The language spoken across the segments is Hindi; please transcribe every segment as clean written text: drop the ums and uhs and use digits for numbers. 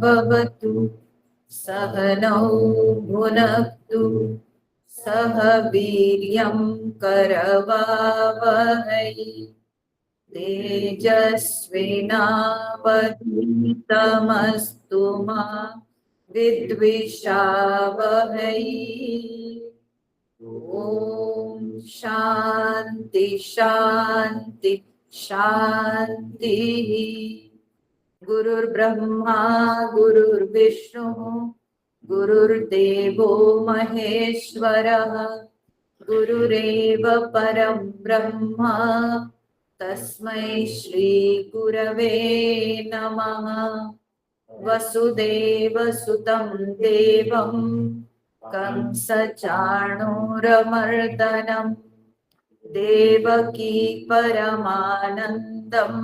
भवतु, सहनौ भुनक्तु, सह वीर्यं करवावहै, तेजस्विनावधीतमस्तु मा विद्विषावहै। ओम शांति शांति शांति। गुरुर्ब्रह्मा गुरुर्विष्णु गुरुर्देवो महेश्वरः, गुरुरेव परं ब्रह्म, तस्मै श्री गुरवे नमः। वसुदेवसुतं देवं कंसचाणूरमर्दनं, देवकी परमानन्दं,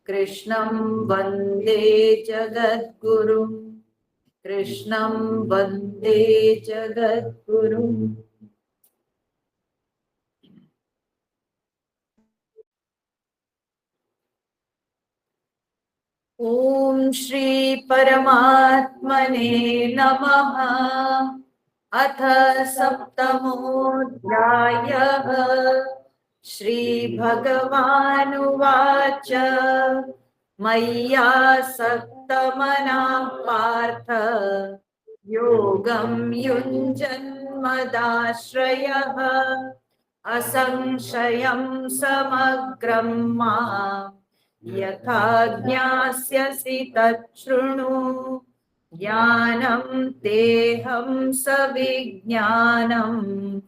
कृष्णं वन्दे जगद्गुरुं, कृष्णं वन्दे जगद्गुरुम्। ओम श्री परमात्मने नमः। अथ सप्तमोऽध्यायः। श्री भगवानुवाच मय्यासक्तमनः पार्थ, योगं युञ्जन्मदाश्रयः, असंशयं समग्रं माम् यथा ज्ञास्यसि तच्छृणु। ज्ञानं तेऽहं सविज्ञानम्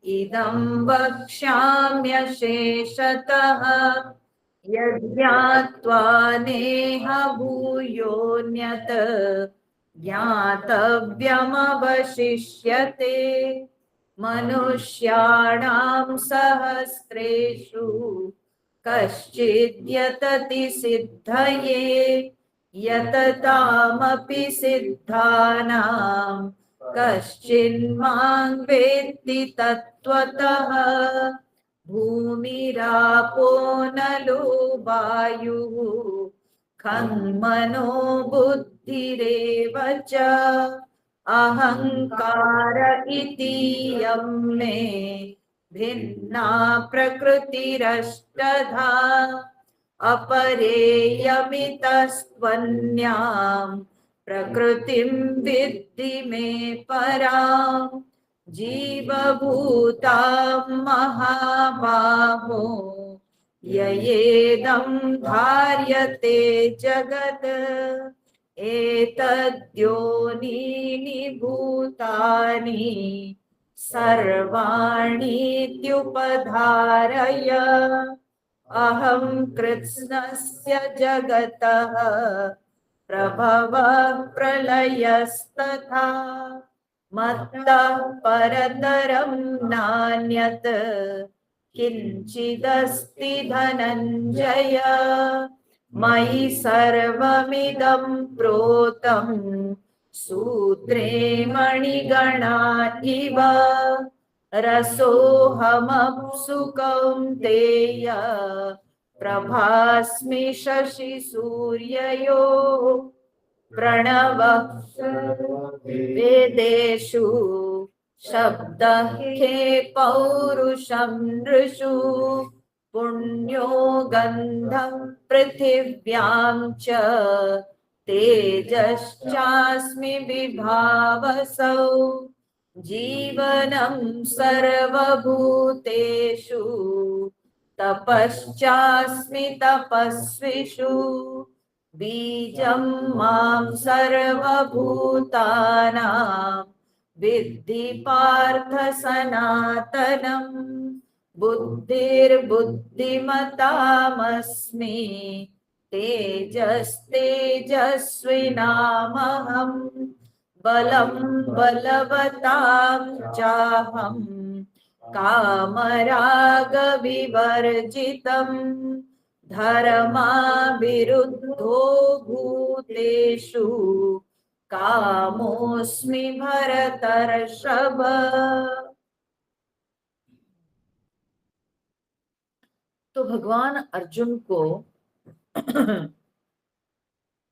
इदं वक्ष्याम्यशेषतः, यज्ञात्वा नेह भूयोऽन्यत् ज्ञातव्यमवशिष्यते। मनुष्याणां सहस्रेषु कश्चिद्यतति सिद्धये, यततामपि सिद्धानां कश्चिन्मां वेत्ति तत्त्वतः। भूमिरापो नलो वायुः खं मनो बुद्धिरेव च, अहंकार इतीयं मे भिन्ना प्रकृतिरष्टधा। अपरेयमितस्त्वन्यां प्रकृतिं विद्धि मे पराम्। जीवभूतां महाबाहो ययेदं धार्यते जगत्, एतद्योनीनि भूतानि सर्वाणीत्युपधारय। अहं कृत्स्नस्य जगतः प्रभवः प्रलयस्तथा, मत्तः परतरं नान्यत् किञ्चिदस्ति धनञ्जय। मयि सर्वमिदं प्रोतं सूत्रे मणिगणा इव, रसोऽहमप्सु कौन्तेय प्रभास्मि शशिसूर्ययोः। प्रणवः वेदेषु शब्दः खे पौरुषं नृषु, पुण्यो गन्धं पृथिव्यां च तेजश्चास्मि विभावसौ। जीवनं सर्वभूतेषु तपश्चास्मि तपस्विषु, बीजं मां सर्वभूतानां विद्धि पार्थ सनातनम्। बुद्धिर्बुद्धिमतामस्मि तेजस्तेजस्विनामहम्। बलं बलवतां चाहं कामरागविवर्जितम्। धर्माविरुद्धो भूतेषु कामोऽस्मि भरतर्षभ। तो भगवान अर्जुन को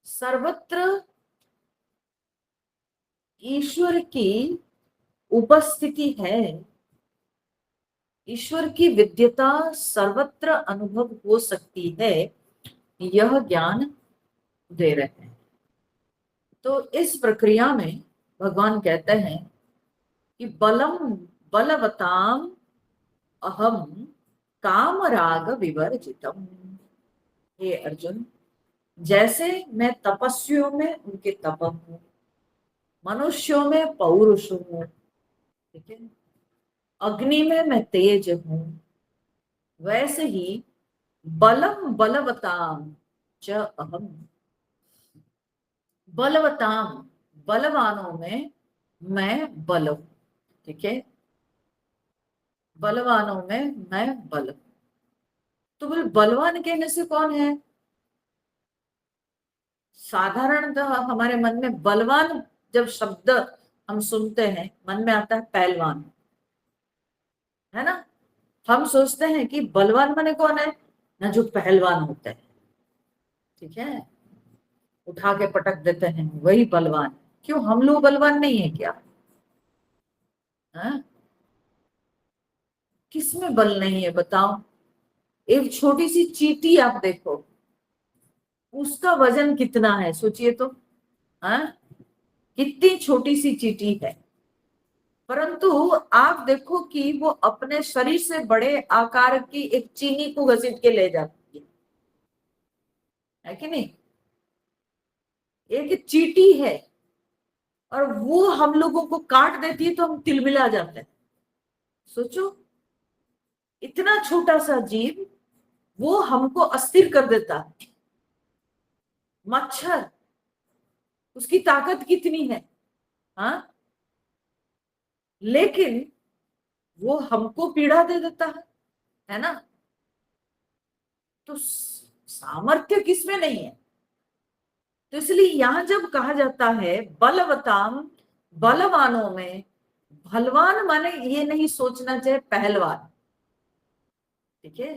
सर्वत्र ईश्वर की उपस्थिति है, ईश्वर की विद्यता सर्वत्र अनुभव हो सकती है, यह ज्ञान दे रहे हैं। तो इस प्रक्रिया में भगवान कहते हैं कि बलम बलवताम अहम काम राग विवर्जितम। हे अर्जुन, जैसे मैं तपस्वियों में उनके तप हूं, मनुष्यों में पौरुष हूं, ठीक है, अग्नि में मैं तेज हूं, वैसे ही बलम बलवताम च अहम, बलवताम बलवानों में मैं बल हूं, ठीक है, बलवानों में मैं बल हूं। तो बोले बलवान कहने से कौन है? साधारणतः हमारे मन में बलवान जब शब्द हम सुनते हैं, मन में आता है पहलवान, है ना। हम सोचते हैं कि बलवान माने कौन है ना, जो पहलवान होते हैं, ठीक है, उठा के पटक देते हैं, वही बलवान। क्यों, हम लोग बलवान नहीं है क्या? हाँ? किसमें बल नहीं है बताओ? एक छोटी सी चींटी आप देखो, उसका वजन कितना है सोचिए तो। हाँ, कितनी छोटी सी चींटी है, परंतु आप देखो कि वो अपने शरीर से बड़े आकार की एक चीनी को घसीट के ले जाती है कि नहीं? एक चींटी है और वो हम लोगों को काट देती है तो हम तिलमिला जाते हैं। सोचो, इतना छोटा सा जीव वो हमको अस्थिर कर देता है। मच्छर, उसकी ताकत कितनी है, हाँ, लेकिन वो हमको पीड़ा दे देता है ना। तो सामर्थ्य किसमें नहीं है? तो इसलिए यहां जब कहा जाता है बलवताम, बलवानों में, बलवान माने ये नहीं सोचना चाहिए पहलवान, ठीक है।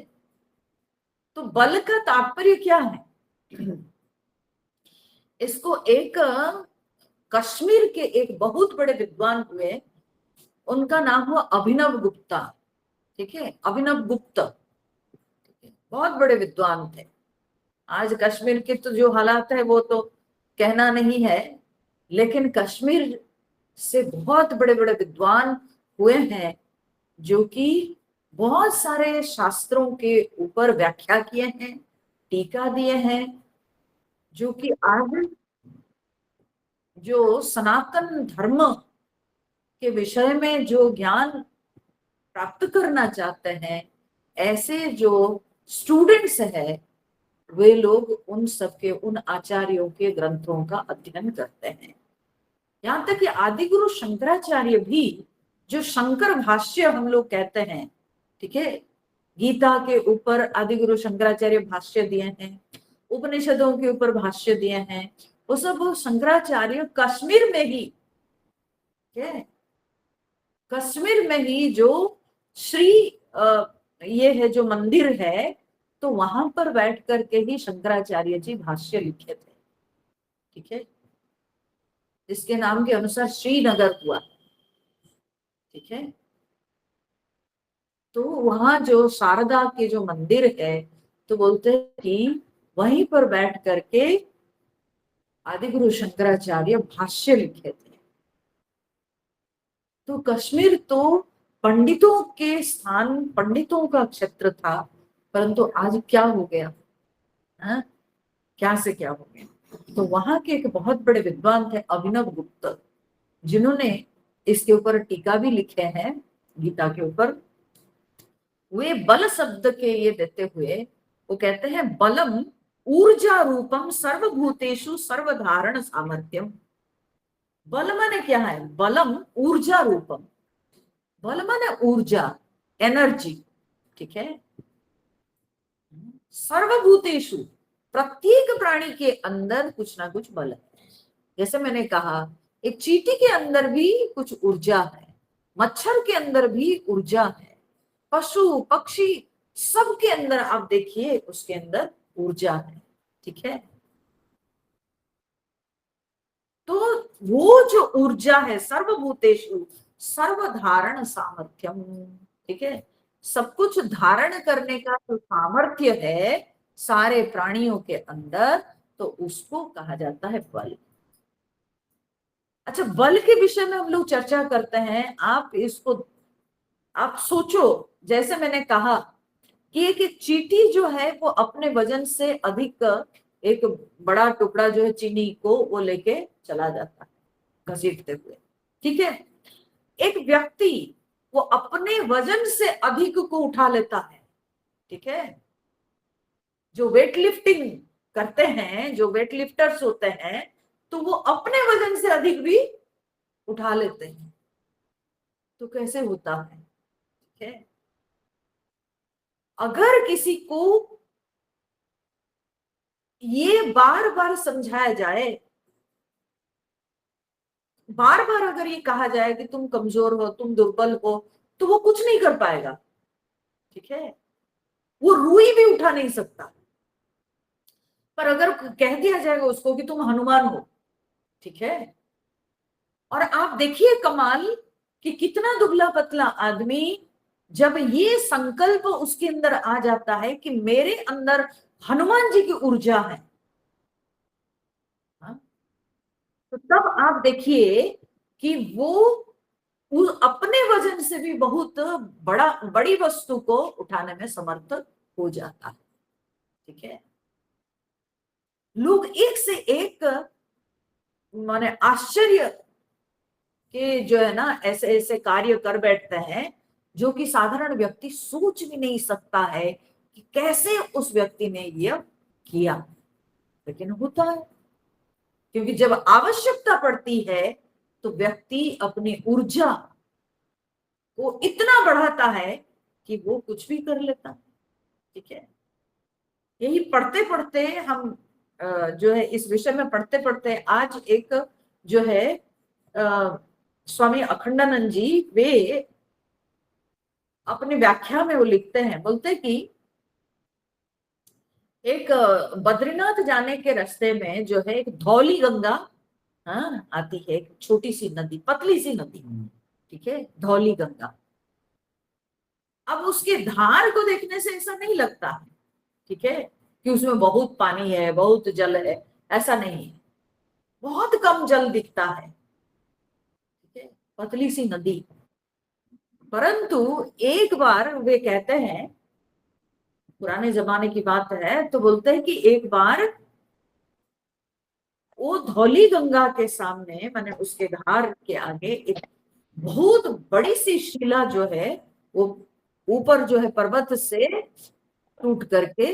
तो बल का तात्पर्य क्या है? इसको एक कश्मीर के एक बहुत बड़े विद्वान हुए, उनका नाम हुआ अभिनव गुप्ता, ठीक है, अभिनव गुप्त, बहुत बड़े विद्वान थे। आज कश्मीर के तो जो हालात है वो तो कहना नहीं है, लेकिन कश्मीर से बहुत बड़े बड़े विद्वान हुए हैं, जो कि बहुत सारे शास्त्रों के ऊपर व्याख्या किए हैं, टीका दिए हैं, जो कि आज जो सनातन धर्म के विषय में जो ज्ञान प्राप्त करना चाहते हैं, ऐसे जो स्टूडेंट्स है, वे लोग उन सबके, उन आचार्यों के ग्रंथों का अध्ययन करते हैं। यहाँ तक कि आदि गुरु शंकराचार्य भी, जो शंकर भाष्य हम लोग कहते हैं, ठीक है, गीता के ऊपर आदि गुरु शंकराचार्य भाष्य दिए हैं, उपनिषदों के ऊपर भाष्य दिए हैं, वो सब शंकराचार्य कश्मीर में ही, ठीक है, कश्मीर में ही जो श्री ये है जो मंदिर है, तो वहां पर बैठ करके ही शंकराचार्य जी भाष्य लिखे थे, ठीक है, जिसके नाम के अनुसार श्रीनगर हुआ, ठीक है। तो वहां जो शारदा के जो मंदिर है, तो बोलते हैं कि वहीं पर बैठ करके आदिगुरु शंकराचार्य भाष्य लिखे थे। तो कश्मीर तो पंडितों के स्थान, पंडितों का क्षेत्र था, परंतु आज क्या हो गया, हाँ? क्या से क्या हो गया। तो वहां के एक बहुत बड़े विद्वान थे अभिनव गुप्त, जिन्होंने इसके ऊपर टीका भी लिखे हैं गीता के ऊपर। वे बल शब्द के ये देते हुए वो कहते हैं बलम ऊर्जा रूपम सर्वभूतेषु सर्वधारण सामर्थ्यम। बल माने क्या है? बलम ऊर्जा रूपम, बल माने ऊर्जा, एनर्जी, ठीक है, सर्वभूतेषु, प्रत्येक प्राणी के अंदर कुछ ना कुछ बल है। जैसे मैंने कहा, एक चींटी के अंदर भी कुछ ऊर्जा है, मच्छर के अंदर भी ऊर्जा है, पशु पक्षी सबके अंदर आप देखिए उसके अंदर ऊर्जा है, ठीक है। तो वो जो ऊर्जा है, सर्वभूतेषु सर्वधारण सामर्थ्यम, ठीक है, सब कुछ धारण करने का जो सामर्थ्य है सारे प्राणियों के अंदर, तो उसको कहा जाता है बल। अच्छा, बल के विषय में हम लोग चर्चा करते हैं। आप सोचो, जैसे मैंने कहा कि एक चींटी जो है वो अपने वजन से अधिक एक बड़ा टुकड़ा जो है चीनी को वो लेके चला जाता है घसीटते हुए, ठीक है। एक व्यक्ति वो अपने वजन से अधिक को उठा लेता है, ठीक है। जो वेट लिफ्टिंग करते हैं, जो वेट लिफ्टर्स होते हैं, तो वो अपने वजन से अधिक भी उठा लेते हैं। तो कैसे होता है, ठीक है। अगर किसी को ये बार बार समझाया जाए, बार बार अगर ये कहा जाए कि तुम कमजोर हो, तुम दुर्बल हो, तो वो कुछ नहीं कर पाएगा, ठीक है। वो रुई भी उठा नहीं सकता। पर अगर कह दिया जाएगा उसको कि तुम हनुमान हो, ठीक है, और आप देखिए कमाल कि कितना दुबला पतला आदमी, जब ये संकल्प उसके अंदर आ जाता है कि मेरे अंदर हनुमान जी की ऊर्जा है, हाँ, तो तब आप देखिए कि वो अपने वजन से भी बहुत बड़ी वस्तु को उठाने में समर्थ हो जाता है, ठीक है। लोग एक से एक माने आश्चर्य के जो है ना ऐसे ऐसे कार्य कर बैठते हैं जो कि साधारण व्यक्ति सोच भी नहीं सकता है कि कैसे उस व्यक्ति ने यह किया, लेकिन होता है। क्योंकि जब आवश्यकता पड़ती है तो व्यक्ति अपनी ऊर्जा को इतना बढ़ाता है कि वो कुछ भी कर लेता है, ठीक है। यही पढ़ते पढ़ते हम जो है इस विषय में पढ़ते पढ़ते आज एक जो है स्वामी अखंडानंद जी, वे अपनी व्याख्या में वो लिखते हैं, बोलते कि एक बद्रीनाथ जाने के रास्ते में जो है एक धौली गंगा, हाँ, आती है, एक छोटी सी नदी, पतली सी नदी, ठीक है, धौली गंगा। अब उसके धार को देखने से ऐसा नहीं लगता है, ठीक है, कि उसमें बहुत पानी है, बहुत जल है, ऐसा नहीं है, बहुत कम जल दिखता है, ठीक है, पतली सी नदी। परंतु एक बार वे कहते हैं, पुराने जमाने की बात है, तो बोलते हैं कि एक बार वो धौली गंगा के सामने, माने उसके धार के आगे एक बहुत बड़ी सी शिला जो है वो ऊपर जो है पर्वत से टूट करके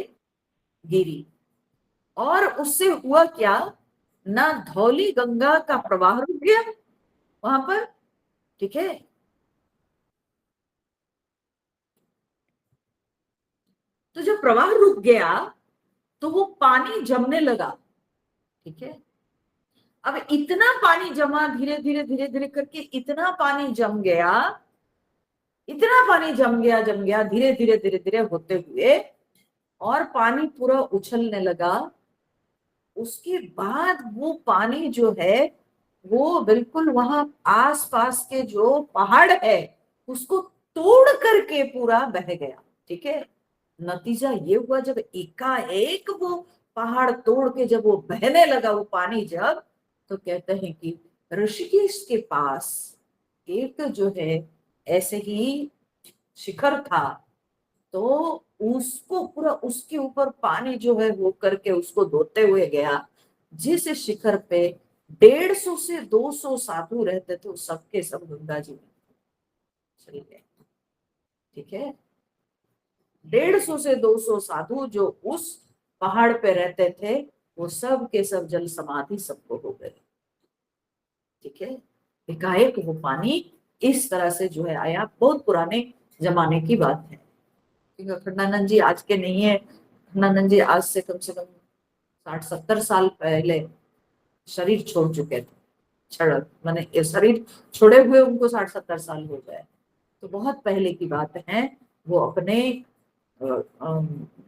गिरी। और उससे हुआ क्या, ना धौली गंगा का प्रवाह रुक गया वहां पर, ठीक है, तो जब प्रवाह रुक गया तो वो पानी जमने लगा, ठीक है। अब इतना पानी जमा, धीरे धीरे धीरे धीरे करके इतना पानी जम गया, इतना पानी जम गया धीरे धीरे धीरे धीरे होते हुए, और पानी पूरा उछलने लगा। उसके बाद वो पानी जो है वो बिल्कुल वहां आसपास के जो पहाड़ है उसको तोड़ करके पूरा बह गया, ठीक है। नतीजा ये हुआ, जब एकाएक वो पहाड़ तोड़ के जब वो बहने लगा वो पानी, जब, तो कहते हैं कि ऋषिकेश के पास एक जो है ऐसे ही शिखर था, तो उसको पूरा उसके ऊपर पानी जो है वो करके उसको धोते हुए गया। जिस शिखर पे 150 से 200 साधु रहते थे, सबके सब गंगा जी में चले गए, ठीक है। 150 से 200 साधु जो उस पहाड़ पे रहते थे वो सब के सब जल समाधि सबको हो गए, ठीक है। एकाएक वो पानी इस तरह से जो है आया, बहुत पुराने जमाने की बात है। क्योंकि खंडानंद जी आज के नहीं है, खंडानंद जी आज से कम 60-70 साल पहले शरीर छोड़ चुके थे। छड़ मैंने शरीर छोड़े हुए उनको 60-70 साल हो गए, तो बहुत पहले की बात है। वो अपने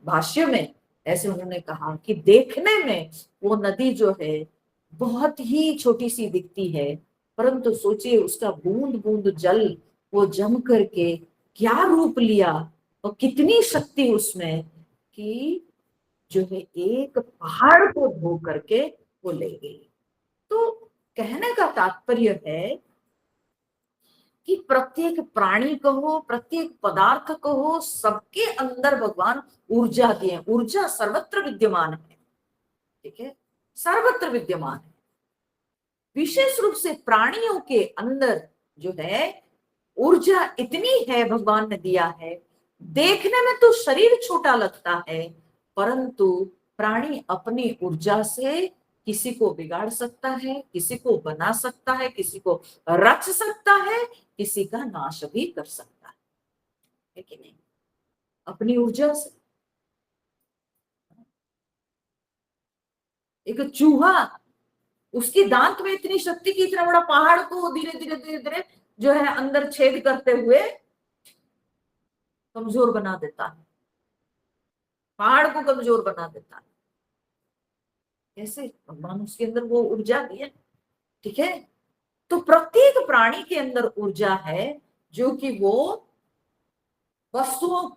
भाष्य में ऐसे उन्होंने कहा कि देखने में वो नदी जो है बहुत ही छोटी सी दिखती है, परंतु सोचिए उसका बूंद बूंद जल वो जम करके क्या रूप लिया, और कितनी शक्ति उसमें कि जो है एक पहाड़ को धो करके वो ले गई। तो कहने का तात्पर्य है कि प्रत्येक प्राणी कहो, प्रत्येक पदार्थ कहो, सबके अंदर भगवान ऊर्जा दिए। ऊर्जा सर्वत्र विद्यमान है, ठीक है, सर्वत्र विद्यमान है। विशेष रूप से प्राणियों के अंदर जो है ऊर्जा इतनी है, भगवान ने दिया है। देखने में तो शरीर छोटा लगता है, परंतु प्राणी अपनी ऊर्जा से किसी को बिगाड़ सकता है, किसी को बना सकता है, किसी को रच सकता है, किसी का नाश भी कर सकता है कि नहीं, अपनी ऊर्जा से। एक चूहा, उसकी दांत में इतनी शक्ति की इतना बड़ा पहाड़ को धीरे धीरे धीरे धीरे जो है अंदर छेद करते हुए कमजोर बना देता है, पहाड़ को कमजोर बना देता है। कैसे? भगवान उसके अंदर वो ऊर्जा दी है, ठीक है। तो प्रत्येक प्राणी के अंदर ऊर्जा है, जो कि वो वस्तुओं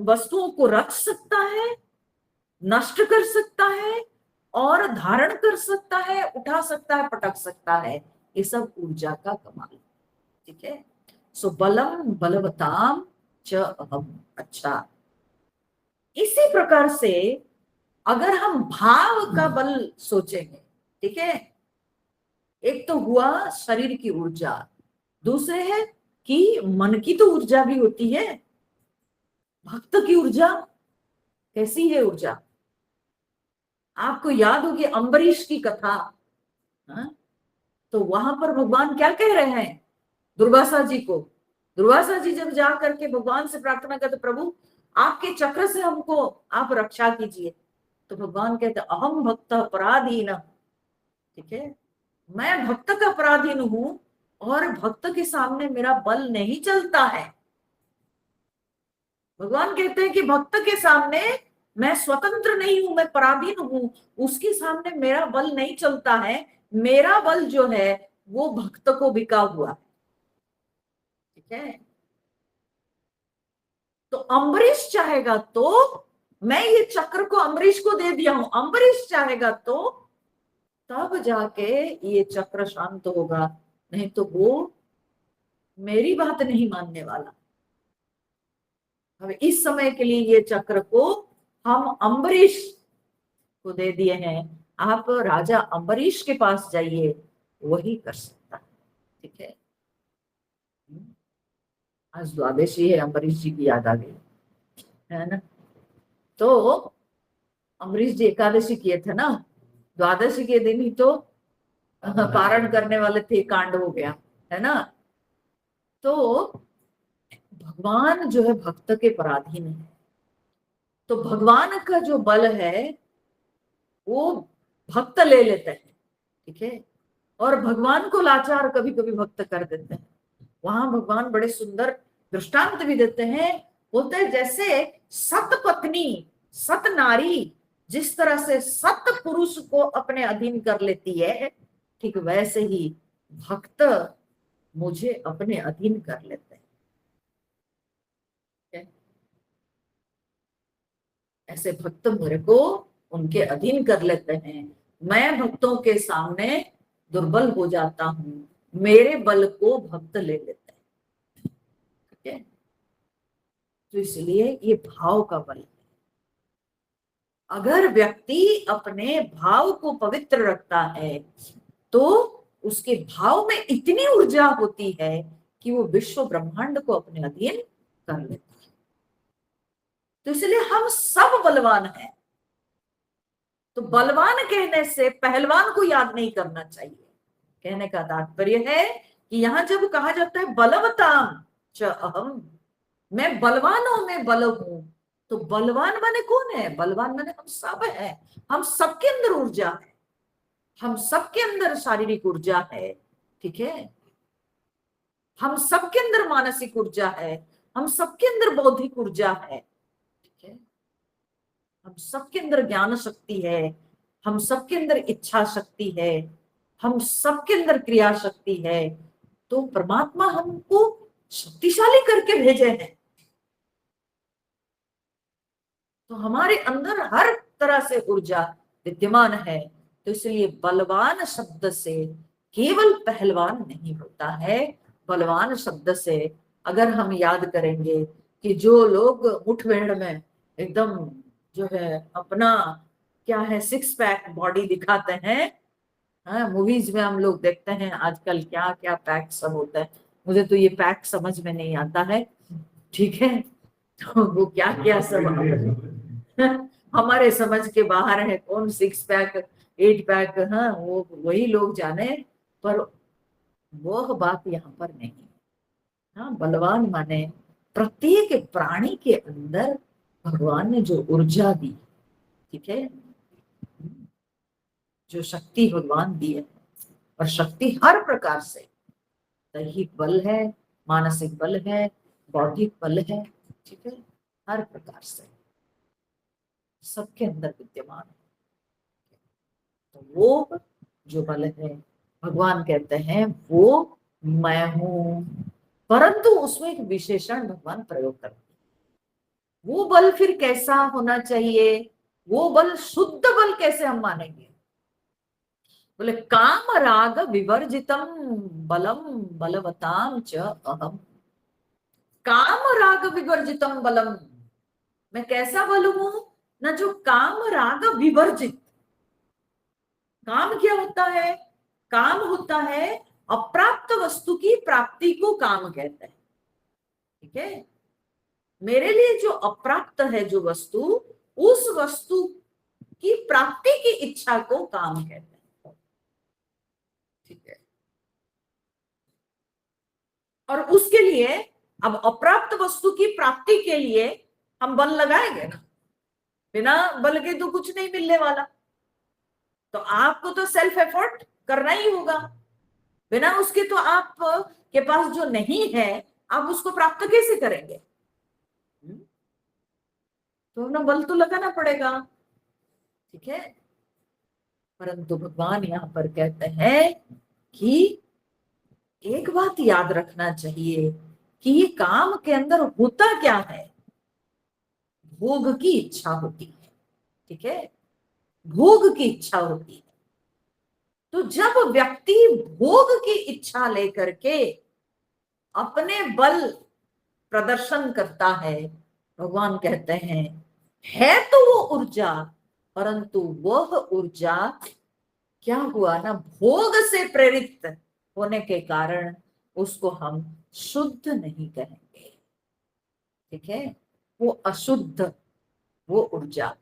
वस्तुओं को रच सकता है, नष्ट कर सकता है, और धारण कर सकता है, उठा सकता है, पटक सकता है। ये सब ऊर्जा का कमाल, ठीक है। सो बलम बलवताम च अहम। अच्छा, इसी प्रकार से अगर हम भाव का बल सोचेंगे, ठीक है, एक तो हुआ शरीर की ऊर्जा, दूसरे है कि मन की तो ऊर्जा भी होती है। भक्त की ऊर्जा कैसी है? ऊर्जा आपको याद होगी अम्बरीश की कथा, हाँ? तो वहां पर भगवान क्या कह रहे हैं दुर्वासा जी को? दुर्वासा जी जब जा करके भगवान से प्रार्थना करते, प्रभु आपके चक्र से हमको आप रक्षा कीजिए, तो भगवान कहते अहम भक्त अपराधीन, ठीक है, मैं भक्त का अपराधीन हूं, और भक्त के सामने मेरा बल नहीं चलता है। भगवान कहते हैं कि भक्त के सामने मैं स्वतंत्र नहीं हूं, मैं पराधीन हूं, उसके सामने मेरा बल नहीं चलता है। मेरा बल जो है वो भक्त को बिका हुआ, ठीक है। तो अम्बरीश चाहेगा तो मैं ये चक्र को अम्बरीश को दे दिया हूं, अम्बरीश चाहेगा तो तब जाके ये चक्र शांत होगा, नहीं तो वो मेरी बात नहीं मानने वाला। अब इस समय के लिए ये चक्र को हम अम्बरीश को दे दिए हैं, आप राजा अम्बरीश के पास जाइए, वही कर सकता है, ठीक है। आज द्वादशी है, अम्बरीश जी की याद आ गई, है ना। तो अम्बरीश जी एकादशी किए थे ना, द्वादशी के दिन ही तो पारण करने वाले थे, कांड हो गया, है ना। तो भगवान जो है भक्त के पराधीन है, तो भगवान का जो बल है वो भक्त ले लेते हैं, ठीक है, और भगवान को लाचार कभी कभी भक्त कर देते हैं। वहां भगवान बड़े सुंदर दृष्टांत भी देते हैं, बोलते हैं जैसे सत पत्नी, सत नारी जिस तरह से सत पुरुष को अपने अधीन कर लेती है, ठीक वैसे ही भक्त मुझे अपने अधीन कर लेते हैं। ऐसे भक्त मेरे को उनके अधीन कर लेते हैं, मैं भक्तों के सामने दुर्बल हो जाता हूं, मेरे बल को भक्त ले लेते हैं, ठीक है। तो इसलिए ये भाव का बल है। अगर व्यक्ति अपने भाव को पवित्र रखता है तो उसके भाव में इतनी ऊर्जा होती है कि वो विश्व ब्रह्मांड को अपने अधीन कर लेता है। तो इसलिए हम सब बलवान हैं। तो बलवान कहने से पहलवान को याद नहीं करना चाहिए। कहने का तात्पर्य है कि यहां जब कहा जाता है बलवताम च अहम, मैं बलवानों में बल हूं, तो बलवान माने कौन है? बलवान माने हम सब है, हम सबके अंदर ऊर्जा है, हम सबके अंदर शारीरिक ऊर्जा है, ठीक है, हम सबके अंदर मानसिक ऊर्जा है, हम सबके अंदर बौद्धिक ऊर्जा है, ठीक है, हम सबके अंदर ज्ञान शक्ति है, हम सबके अंदर इच्छा शक्ति है, हम सबके अंदर क्रिया शक्ति है, तो परमात्मा हमको शक्तिशाली करके भेजे हैं। तो हमारे अंदर हर तरह से ऊर्जा विद्यमान है। तो इसलिए बलवान शब्द से केवल पहलवान नहीं होता है। बलवान शब्द से अगर हम याद करेंगे कि जो लोग मुठभेड़ में एकदम जो है अपना क्या है सिक्स पैक बॉडी दिखाते हैं, हाँ मूवीज में हम लोग देखते हैं आजकल क्या क्या पैक सब होता है। मुझे तो ये पैक समझ में नहीं आता है, ठीक है। तो वो क्या क्या सब हमारे समझ के बाहर है, कौन सिक्स पैक एट पैक, हाँ वो वही लोग जाने। पर वो बात यहाँ पर नहीं है। हाँ बलवान माने प्रत्येक प्राणी के अंदर भगवान ने जो ऊर्जा दी, ठीक है, जो शक्ति भगवान दी है, और शक्ति हर प्रकार से, दैहिक बल है, मानसिक बल है, बौद्धिक बल है, ठीक है, हर प्रकार से सबके अंदर विद्यमान है। तो वो जो बल है भगवान कहते हैं वो मैं हूं, परंतु उसमें एक विशेषण भगवान प्रयोग करते हैं। वो बल फिर कैसा होना चाहिए, वो बल शुद्ध बल कैसे हम मानेंगे? बोले काम राग विवर्जितम बलम बलवताम च अहम। काम राग विवर्जितम बलम, मैं कैसा बल हूं ना जो काम राग विवर्जित। काम क्या होता है? काम होता है अप्राप्त वस्तु की प्राप्ति को काम कहते हैं, ठीक है। मेरे लिए जो अप्राप्त है जो वस्तु, उस वस्तु की प्राप्ति की इच्छा को काम कहते हैं, ठीक है। और उसके लिए अब अप्राप्त वस्तु की प्राप्ति के लिए हम बल लगाएंगे ना, बिना बल के तो कुछ नहीं मिलने वाला। तो आपको तो सेल्फ एफर्ट करना ही होगा, बिना उसके तो आप के पास जो नहीं है आप उसको प्राप्त कैसे करेंगे? तो ना बल तो लगाना पड़ेगा, ठीक है। परंतु भगवान यहाँ पर कहते हैं कि एक बात याद रखना चाहिए कि ये काम के अंदर होता क्या है, भोग की इच्छा होती है, ठीक है, भोग की इच्छा होती है। तो जब व्यक्ति भोग की इच्छा लेकर के अपने बल प्रदर्शन करता है, भगवान कहते हैं है तो वो ऊर्जा, परंतु वह ऊर्जा क्या हुआ ना, भोग से प्रेरित होने के कारण उसको हम शुद्ध नहीं कहेंगे, ठीक है। वो अशुद्ध वो ऊर्जा,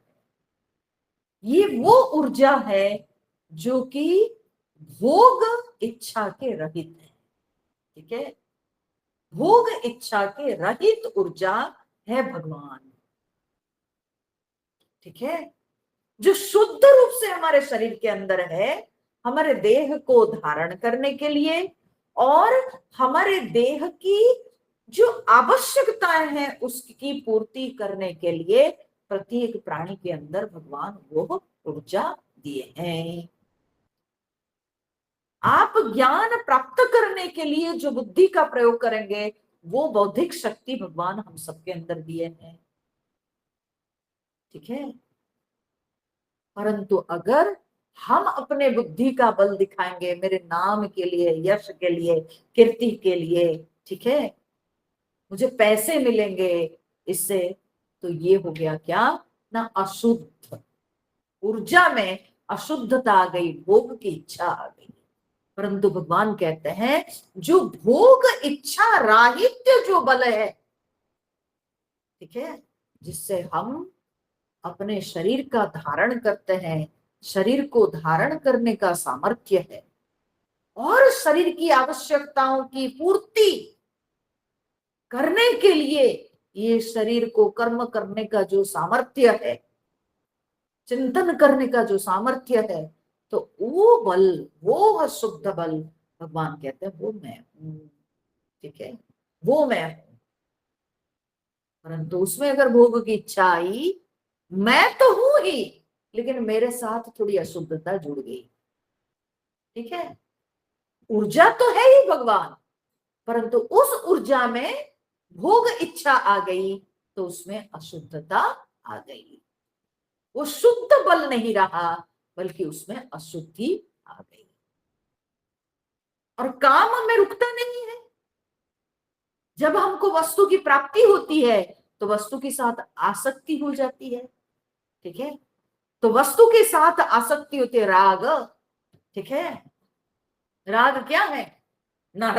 ये वो ऊर्जा है जो कि भोग इच्छा के रहित है, ठीक है। भोग इच्छा के रहित ऊर्जा है भगवान, ठीक है। जो शुद्ध रूप से हमारे शरीर के अंदर है, हमारे देह को धारण करने के लिए और हमारे देह की जो आवश्यकताएं हैं उसकी पूर्ति करने के लिए प्रत्येक प्राणी के अंदर भगवान वो ऊर्जा दिए हैं। आप ज्ञान प्राप्त करने के लिए जो बुद्धि का प्रयोग करेंगे वो बौद्धिक शक्ति भगवान हम सबके अंदर दिए हैं, ठीक है। परंतु अगर हम अपने बुद्धि का बल दिखाएंगे मेरे नाम के लिए, यश के लिए, कीर्ति के लिए, ठीक है, मुझे पैसे मिलेंगे इससे, तो ये हो गया क्या ना, अशुद्ध ऊर्जा में अशुद्धता आ गई, भोग की इच्छा आ गई। परंतु भगवान कहते हैं जो भोग इच्छा राहित्य जो बल है, ठीक है, जिससे हम अपने शरीर का धारण करते हैं, शरीर को धारण करने का सामर्थ्य है, और शरीर की आवश्यकताओं की पूर्ति करने के लिए ये शरीर को कर्म करने का जो सामर्थ्य है, चिंतन करने का जो सामर्थ्य है, तो वो बल, वो शुद्ध बल भगवान कहते हैं वो मैं हूं, ठीक है, वो मैं हूं। परंतु उसमें अगर भोग की इच्छा आई, मैं तो हूं ही, लेकिन मेरे साथ थोड़ी अशुद्धता जुड़ गई, ठीक है। ऊर्जा तो है ही भगवान, परंतु उस ऊर्जा में भोग इच्छा आ गई, तो उसमें अशुद्धता आ गई। वो शुद्ध बल नहीं रहा, बल्कि उसमें अशुद्धि आ गई। और काम में रुकता नहीं है। जब हमको वस्तु की प्राप्ति होती है तो वस्तु के साथ आसक्ति हो जाती है, ठीक है। तो वस्तु के साथ आसक्ति होती है राग, ठीक है। राग क्या है? न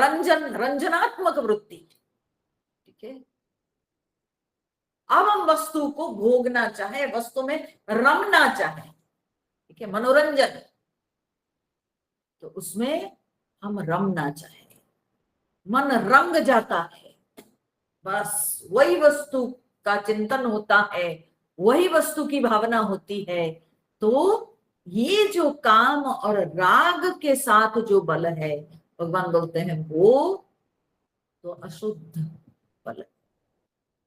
रंजनात्मक वृत्ति, ठीक है। अब हम वस्तु को भोगना चाहे, वस्तु में रमना चाहे, ठीक है, मनोरंजन, तो उसमें हम रमना चाहे, मन रंग जाता है, बस वही वस्तु का चिंतन होता है, वही वस्तु की भावना होती है। तो ये जो काम और राग के साथ जो बल है, भगवान बोलते हैं वो तो अशुद्ध बल है।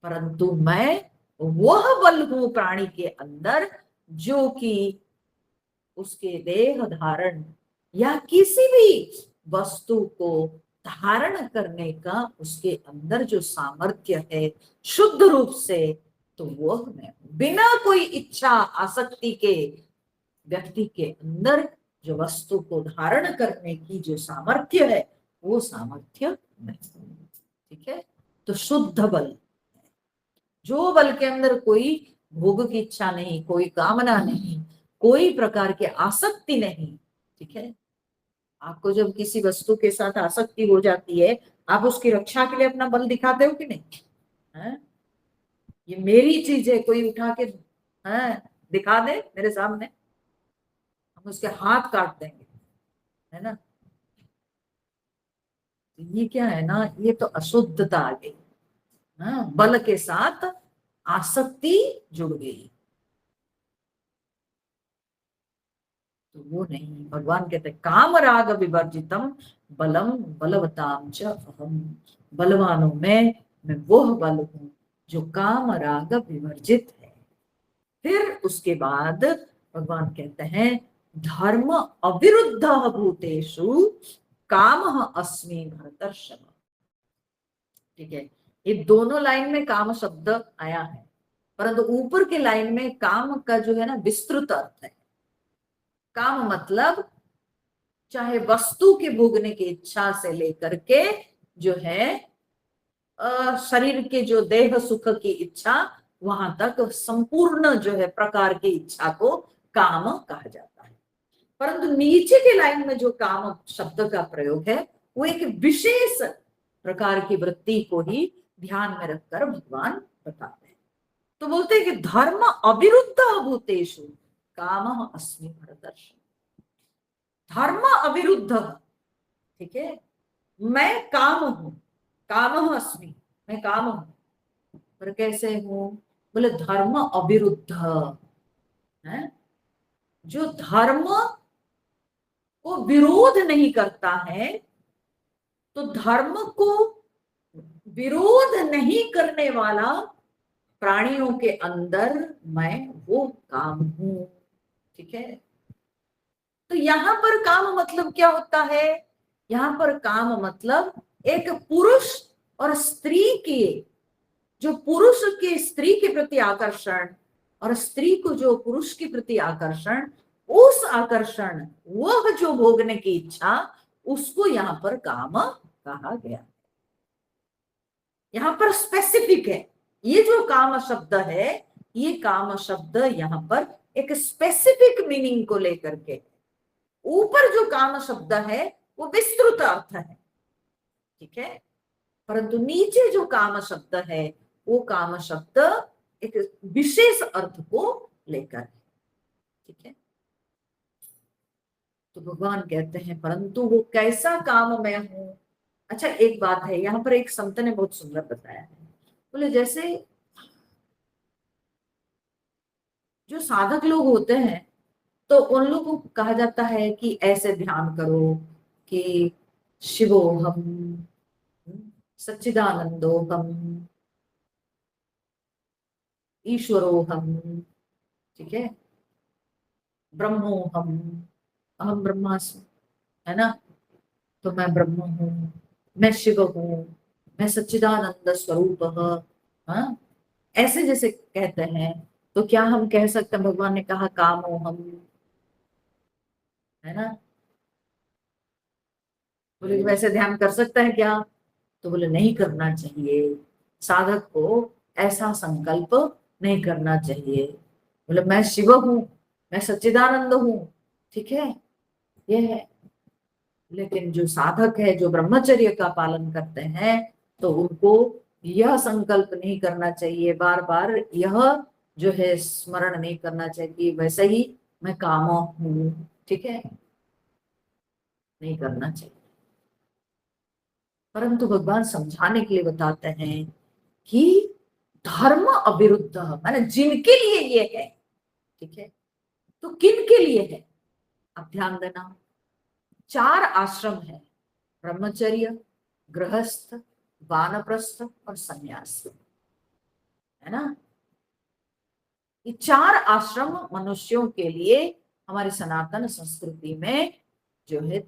परंतु मैं वह बल हूं प्राणी के अंदर जो कि उसके देह धारण या किसी भी वस्तु को धारण करने का उसके अंदर जो सामर्थ्य है शुद्ध रूप से, तो वह मैं बिना कोई इच्छा आसक्ति के व्यक्ति के अंदर जो वस्तु को धारण करने की जो सामर्थ्य है, वो सामर्थ्य मैं हूं, ठीक है। तो शुद्ध बल, जो बल के अंदर कोई भोग की इच्छा नहीं, कोई कामना नहीं, कोई प्रकार की आसक्ति नहीं, ठीक है। आपको जब किसी वस्तु के साथ आसक्ति हो जाती है, आप उसकी रक्षा के लिए अपना बल दिखाते हो कि नहीं? है? ये मेरी चीज है, कोई उठा के है दिखा दे मेरे सामने, हम उसके हाथ काट देंगे, है ना। ये क्या है ना, ये तो अशुद्धता आ गई, हाँ, बल के साथ आसक्ति जुड़ गई। तो वो नहीं, भगवान कहते काम राग विवर्जितम बलम बलवताम च अहम, बलवानों में मैं वह बल हूं जो काम राग विवर्जित है। फिर उसके बाद भगवान कहते हैं धर्म अविरुद्ध भूतेषु काम अस्मि भरतर्षभ, ठीक है। ये दोनों लाइन में काम शब्द आया है, परंतु ऊपर के लाइन में काम का जो है ना विस्तृत अर्थ है। काम मतलब चाहे वस्तु के भोगने की इच्छा से लेकर के जो है शरीर के जो देह सुख की इच्छा, वहां तक संपूर्ण जो है प्रकार की इच्छा को काम कहा जाता है। परंतु नीचे के लाइन में जो काम शब्द का प्रयोग है, वो एक विशेष प्रकार की वृत्ति को ही ध्यान में रखकर भगवान बताते हैं। तो बोलते हैं कि धर्म अविरुद्ध भूतेषु काम अस्मि भरतर्षभ, धर्म अविरुद्ध, ठीक है। मैं काम हूं, काम अस्मि, मैं काम हूं, पर कैसे हूं? बोले धर्म अविरुद्ध है, जो धर्म को विरोध नहीं करता है, तो धर्म को विरोध नहीं करने वाला प्राणियों के अंदर मैं वो काम हूं, ठीक है। तो यहां पर काम मतलब क्या होता है? यहां पर काम मतलब एक पुरुष और स्त्री के, जो पुरुष के स्त्री के प्रति आकर्षण और स्त्री को जो पुरुष के प्रति आकर्षण, उस आकर्षण वह जो भोगने की इच्छा, उसको यहाँ पर काम कहा गया। यहाँ पर स्पेसिफिक है, ये जो काम शब्द है, ये काम शब्द यहाँ पर एक स्पेसिफिक मीनिंग को लेकर के, ऊपर जो काम शब्द है वो विस्तृत अर्थ है, ठीक है। परंतु नीचे जो काम शब्द है, वो काम शब्द एक विशेष अर्थ को लेकर, ठीक है। तो भगवान कहते हैं परंतु वो कैसा काम मैं हूं। अच्छा, एक बात है यहाँ पर, एक संत ने बहुत सुंदर बताया है, बोले जैसे जो साधक लोग होते हैं, तो उन लोगों को कहा जाता है कि ऐसे ध्यान करो कि शिवोहम, सच्चिदानंदोहम, ईश्वरोहम, ठीक है। ब्रह्मोहम, अहम ब्रह्मास्मि, है ना। तो मैं ब्रह्म हूँ, मैं शिव हूँ, मैं सच्चिदानंद स्वरूप। हाँ, ऐसे जैसे कहते हैं, तो क्या हम कह सकते हैं भगवान ने कहा कामो हम, है ना। बोले कि वैसे ध्यान कर सकता है क्या, तो बोले नहीं करना चाहिए, साधक को ऐसा संकल्प नहीं करना चाहिए। बोले मैं शिव हूँ, मैं सच्चिदानंद हूँ, ठीक है, ये है। लेकिन जो साधक है, जो ब्रह्मचर्य का पालन करते हैं, तो उनको यह संकल्प नहीं करना चाहिए, बार बार यह जो है स्मरण नहीं करना चाहिए वैसे ही मैं काम हूँ, ठीक है, नहीं करना चाहिए। परंतु भगवान समझाने के लिए बताते हैं कि धर्म अविरुद्ध, माने जिनके लिए ये है, ठीक है, तो किन के लिए है, अब ध्यान देना। 4 आश्रम है, ब्रह्मचर्य, गृहस्थ, वानप्रस्थ और संन्यास, है ना। ये 4 आश्रम मनुष्यों के लिए हमारी सनातन संस्कृति में जो है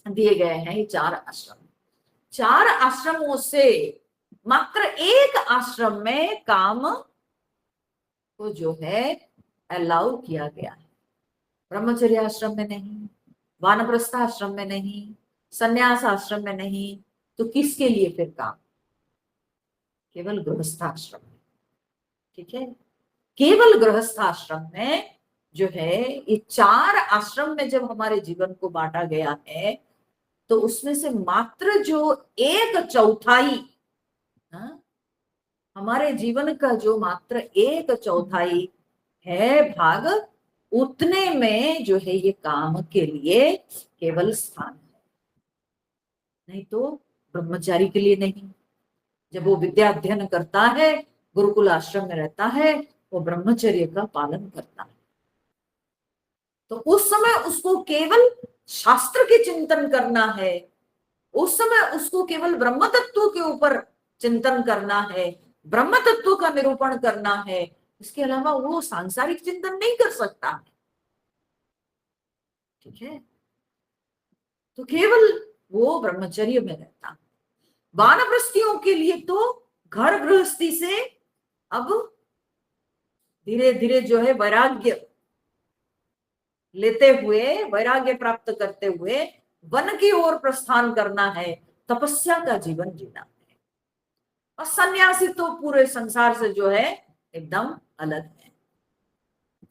दिए गए हैं। ये 4 आश्रम, 4 आश्रमों से मात्र एक आश्रम में काम को जो है अलाउ किया गया है, ब्रह्मचर्य आश्रम में नहीं, वानप्रस्थ आश्रम में नहीं, संन्यास आश्रम में नहीं, तो किसके लिए फिर काम, केवल गृहस्थ आश्रम में, ठीक है। केवल गृहस्थ आश्रम में जो है, ये 4 आश्रम में जब हमारे जीवन को बांटा गया है, तो उसमें से मात्र जो 1/4, हाँ, हमारे जीवन का जो मात्र 1/4 है भाग, उतने में जो है ये काम के लिए केवल स्थान है, नहीं तो ब्रह्मचारी के लिए नहीं। जब वो विद्या अध्ययन करता है, गुरुकुल आश्रम में रहता है, वो ब्रह्मचर्य का पालन करता है, तो उस समय उसको केवल शास्त्र के चिंतन करना है, उस समय उसको केवल ब्रह्म तत्व के ऊपर चिंतन करना है, ब्रह्म तत्व का निरूपण करना है, इसके अलावा वो सांसारिक चिंतन नहीं कर सकता, ठीक है। तो केवल वो ब्रह्मचर्य में रहता। वानप्रस्थियों के लिए तो घर गृहस्थी से अब धीरे धीरे जो है वैराग्य लेते हुए, वैराग्य प्राप्त करते हुए वन की ओर प्रस्थान करना है, तपस्या का जीवन जीना है। और सन्यासी तो पूरे संसार से जो है एकदम अलग है।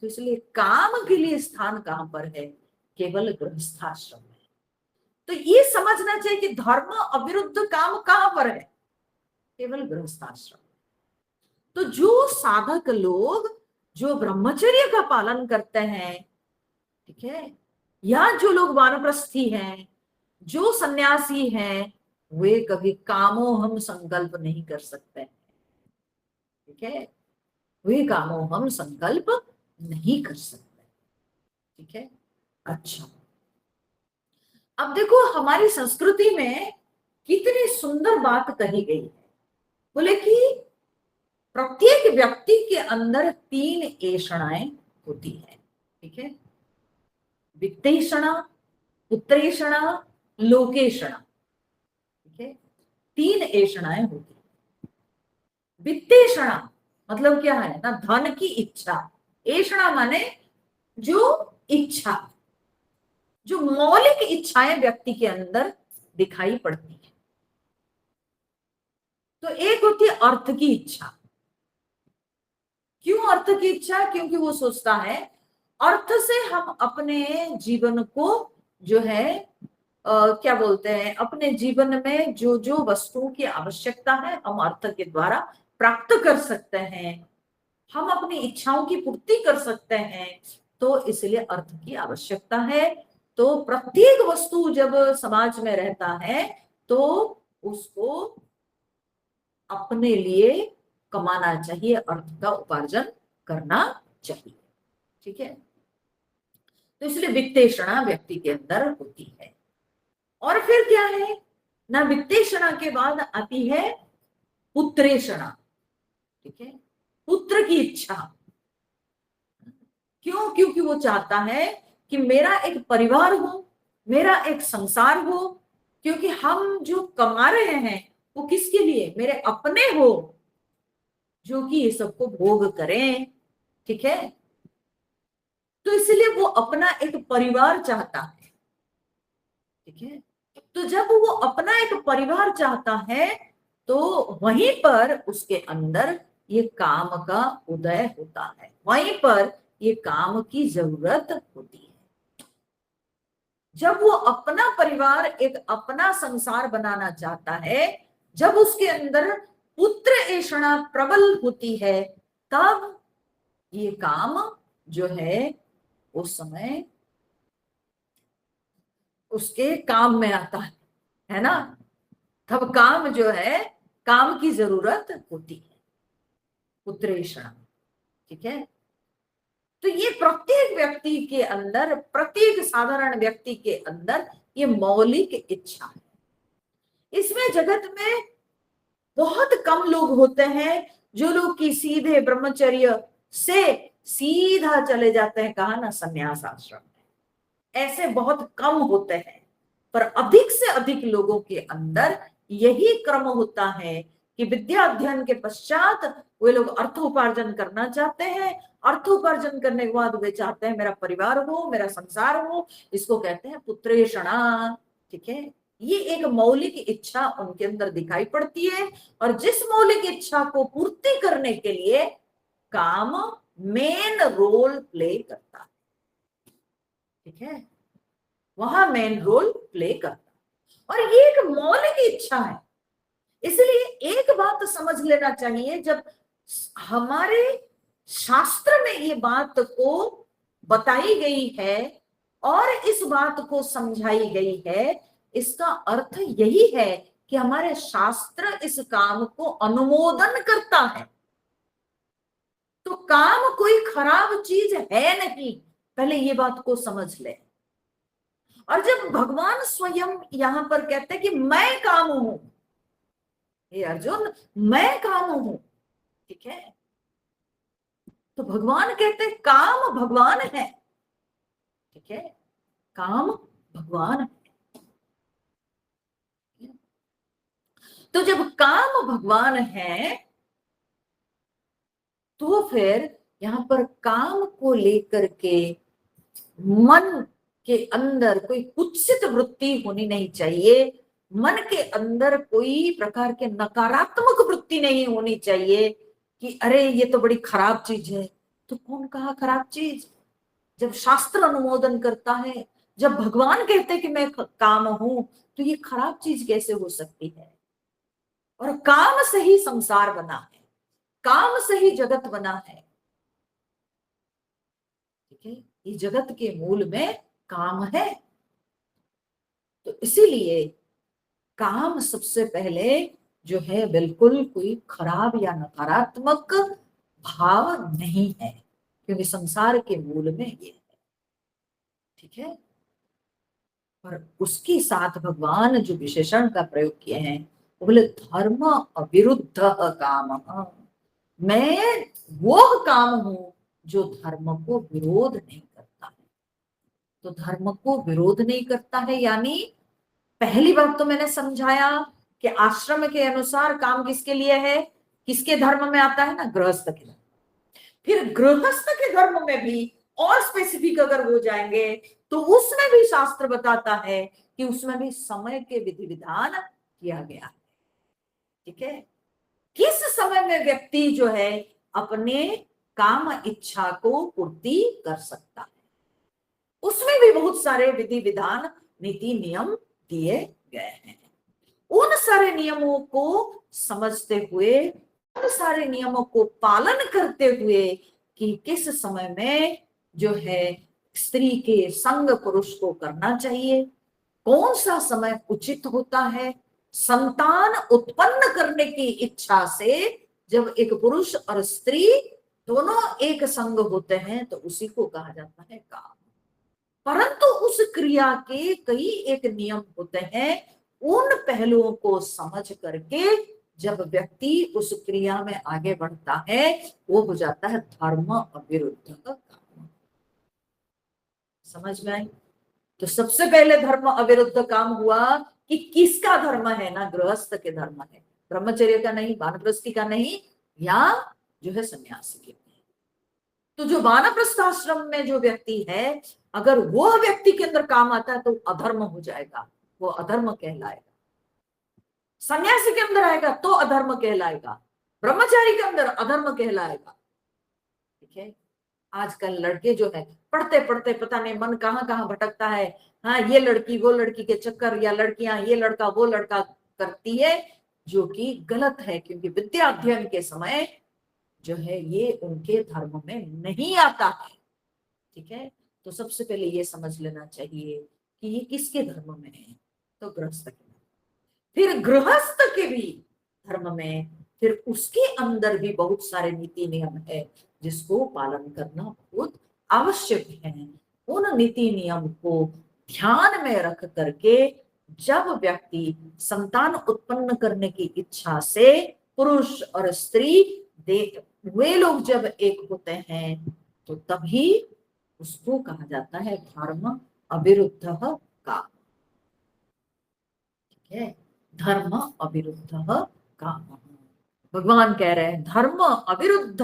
तो इसलिए काम के लिए स्थान कहां पर है, केवल गृहस्थाश्रम में। तो ये समझना चाहिए कि धर्म अविरुद्ध काम कहां पर है, केवल गृहस्थाश्रम। तो जो साधक लोग जो ब्रह्मचर्य का पालन करते हैं, ठीक है, या जो लोग वानप्रस्थी हैं, जो सन्यासी हैं, वे कभी कामो हम संकल्प नहीं कर सकते, ठीक है, वे कामो हम संकल्प नहीं कर सकते, ठीक है। अच्छा, अब देखो हमारी संस्कृति में कितनी सुंदर बात कही गई है। बोले कि प्रत्येक व्यक्ति के अंदर 3 ऐषणाएं होती है, ठीक है, वित्तेषणा, पुत्रेषणा, लोकेषणा, ठीक है, 3 ऐषणाएं होती है। वित्तेषणा मतलब क्या है ना, धन की इच्छा। ऐषणा माने जो इच्छा, जो मौलिक इच्छाएं व्यक्ति के अंदर दिखाई पड़ती है। तो एक होती है अर्थ की इच्छा। क्यों अर्थ की इच्छा, क्योंकि वो सोचता है अर्थ से हम अपने जीवन को जो है क्या बोलते हैं, अपने जीवन में जो जो वस्तुओं की आवश्यकता है हम अर्थ के द्वारा प्राप्त कर सकते हैं, हम अपनी इच्छाओं की पूर्ति कर सकते हैं, तो इसलिए अर्थ की आवश्यकता है। तो प्रत्येक वस्तु जब समाज में रहता है, तो उसको अपने लिए कमाना चाहिए, अर्थ का उपार्जन करना चाहिए, ठीक है। तो इसलिए वित्तेषणा व्यक्ति के अंदर होती है। और फिर क्या है ना, वित्तेषणा के बाद आती है पुत्रेषणा, ठीक है, पुत्र की इच्छा। क्यों? क्योंकि वो चाहता है कि मेरा एक परिवार हो, मेरा एक संसार हो, क्योंकि हम जो कमा रहे हैं वो किसके लिए? मेरे अपने हो, जो कि ये सबको भोग करें। ठीक है, तो इसलिए वो अपना एक परिवार चाहता है। ठीक है, तो जब वो अपना एक परिवार चाहता है तो वहीं पर उसके अंदर ये काम का उदय होता है, वहीं पर ये काम की जरूरत होती है। जब वो अपना परिवार, एक अपना संसार बनाना चाहता है, जब उसके अंदर पुत्र ऐषणा प्रबल होती है, तब ये काम जो है उस समय उसके काम में आता है ना। तब काम जो है, काम की जरूरत होती है, पुत्र ऐषणा। ठीक है, तो ये प्रत्येक व्यक्ति के अंदर, प्रत्येक साधारण व्यक्ति के अंदर ये मौलिक इच्छा है। इसमें जगत में बहुत कम लोग होते हैं जो लोग की सीधे ब्रह्मचर्य से सीधा चले जाते हैं, कहा ना, संन्यास आश्रम में। ऐसे बहुत कम होते हैं, पर अधिक से अधिक लोगों के अंदर यही क्रम होता है कि विद्या अध्ययन के पश्चात वे लोग अर्थोपार्जन करना चाहते हैं। अर्थोपार्जन करने के बाद वे चाहते हैं मेरा परिवार हो, मेरा संसार हो, इसको कहते हैं पुत्रेषणा। ठीक है, ये एक मौलिक इच्छा उनके अंदर दिखाई पड़ती है, और जिस मौलिक इच्छा को पूर्ति करने के लिए काम मेन रोल प्ले करता है। ठीक है, वहां मेन रोल प्ले करता है, और ये एक मौलिक इच्छा है। इसलिए एक बात समझ लेना चाहिए, जब हमारे शास्त्र में ये बात को बताई गई है और इस बात को समझाई गई है, इसका अर्थ यही है कि हमारे शास्त्र इस काम को अनुमोदन करता है। तो काम कोई खराब चीज है नहीं, पहले ये बात को समझ ले। और जब भगवान स्वयं यहां पर कहते हैं कि मैं काम हूं, हे अर्जुन मैं काम हूं, ठीक है, तो भगवान कहते हैं काम भगवान है। ठीक है, काम भगवान है। तो जब काम भगवान है तो फिर यहां पर काम को लेकर के मन के अंदर कोई कुत्सित वृत्ति होनी नहीं चाहिए, मन के अंदर कोई प्रकार के नकारात्मक वृत्ति नहीं होनी चाहिए कि अरे ये तो बड़ी खराब चीज है। तो कौन कहा खराब चीज? जब शास्त्र अनुमोदन करता है, जब भगवान कहते हैं कि मैं काम हूं, तो ये खराब चीज कैसे हो सकती है? और काम से ही संसार बना है, काम से ही जगत बना है। ठीक है, ये जगत के मूल में काम है। तो इसीलिए काम सबसे पहले जो है बिल्कुल कोई खराब या नकारात्मक भाव नहीं है, क्योंकि संसार के मूल में ये है। ठीक है, और उसके साथ भगवान जो विशेषण का प्रयोग किए हैं, वो बोले धर्म अविरुद्ध काम। मैं वो काम हूं जो धर्म को विरोध नहीं करता है। तो धर्म को विरोध नहीं करता है, यानी पहली बात तो मैंने समझाया कि आश्रम के अनुसार काम किसके लिए है, किसके धर्म में आता है ना, गृहस्थ के। फिर गृहस्थ के धर्म में भी और स्पेसिफिक अगर हो जाएंगे तो उसमें भी शास्त्र बताता है कि उसमें भी समय के विधि विधान किया गया है। ठीक है, किस समय में व्यक्ति जो है अपने काम इच्छा को पूर्ति कर सकता है, उसमें भी बहुत सारे विधि विधान, नीति नियम दिए गए हैं। उन सारे नियमों को समझते हुए, उन सारे नियमों को पालन करते हुए कि किस समय में जो है स्त्री के संग पुरुष को करना चाहिए, कौन सा समय उचित होता है, संतान उत्पन्न करने की इच्छा से जब एक पुरुष और स्त्री दोनों एक संग होते हैं तो उसी को कहा जाता है काम। परंतु उस क्रिया के कई एक नियम होते हैं, उन पहलुओं को समझ करके जब व्यक्ति उस क्रिया में आगे बढ़ता है, वो हो जाता है धर्म अविरुद्ध का काम। समझ में आई? तो सबसे पहले धर्म अविरुद्ध काम हुआ कि किसका धर्म है ना, गृहस्थ के धर्म है, ब्रह्मचर्य का नहीं, वानप्रस्थी का नहीं, या जो है सन्यासी के। तो जो वानप्रस्थ आश्रम में जो व्यक्ति है, अगर वो व्यक्ति के अंदर काम आता है तो अधर्म हो जाएगा, वो अधर्म कहलाएगा। सन्यासी के अंदर आएगा तो अधर्म कहलाएगा, ब्रह्मचारी के अंदर अधर्म कहलाएगा। ठीक है, आजकल लड़के जो है पढ़ते पढ़ते पता नहीं मन कहाँ कहाँ भटकता है। हाँ, ये लड़की वो लड़की के चक्कर, या लड़कियां ये लड़का वो लड़का करती है, जो कि गलत है, क्योंकि विद्या अध्ययन के समय जो है ये उनके धर्म में नहीं आता है। ठीक है, तो सबसे पहले ये समझ लेना चाहिए कि ये किसके धर्म में है, तो गृहस्थ के। फिर गृहस्थ के भी धर्म में, फिर उसके अंदर भी बहुत सारे नीति नियम है जिसको पालन करना बहुत आवश्यक है। उन नीति नियम को ध्यान में रख करके जब व्यक्ति संतान उत्पन्न करने की इच्छा से, पुरुष और स्त्री वे लोग जब एक होते हैं, तो तभी उसको कहा जाता है धर्म अविरुद्ध काम। ठीक है, धर्म अविरुद्ध काम। भगवान कह रहे हैं धर्म अविरुद्ध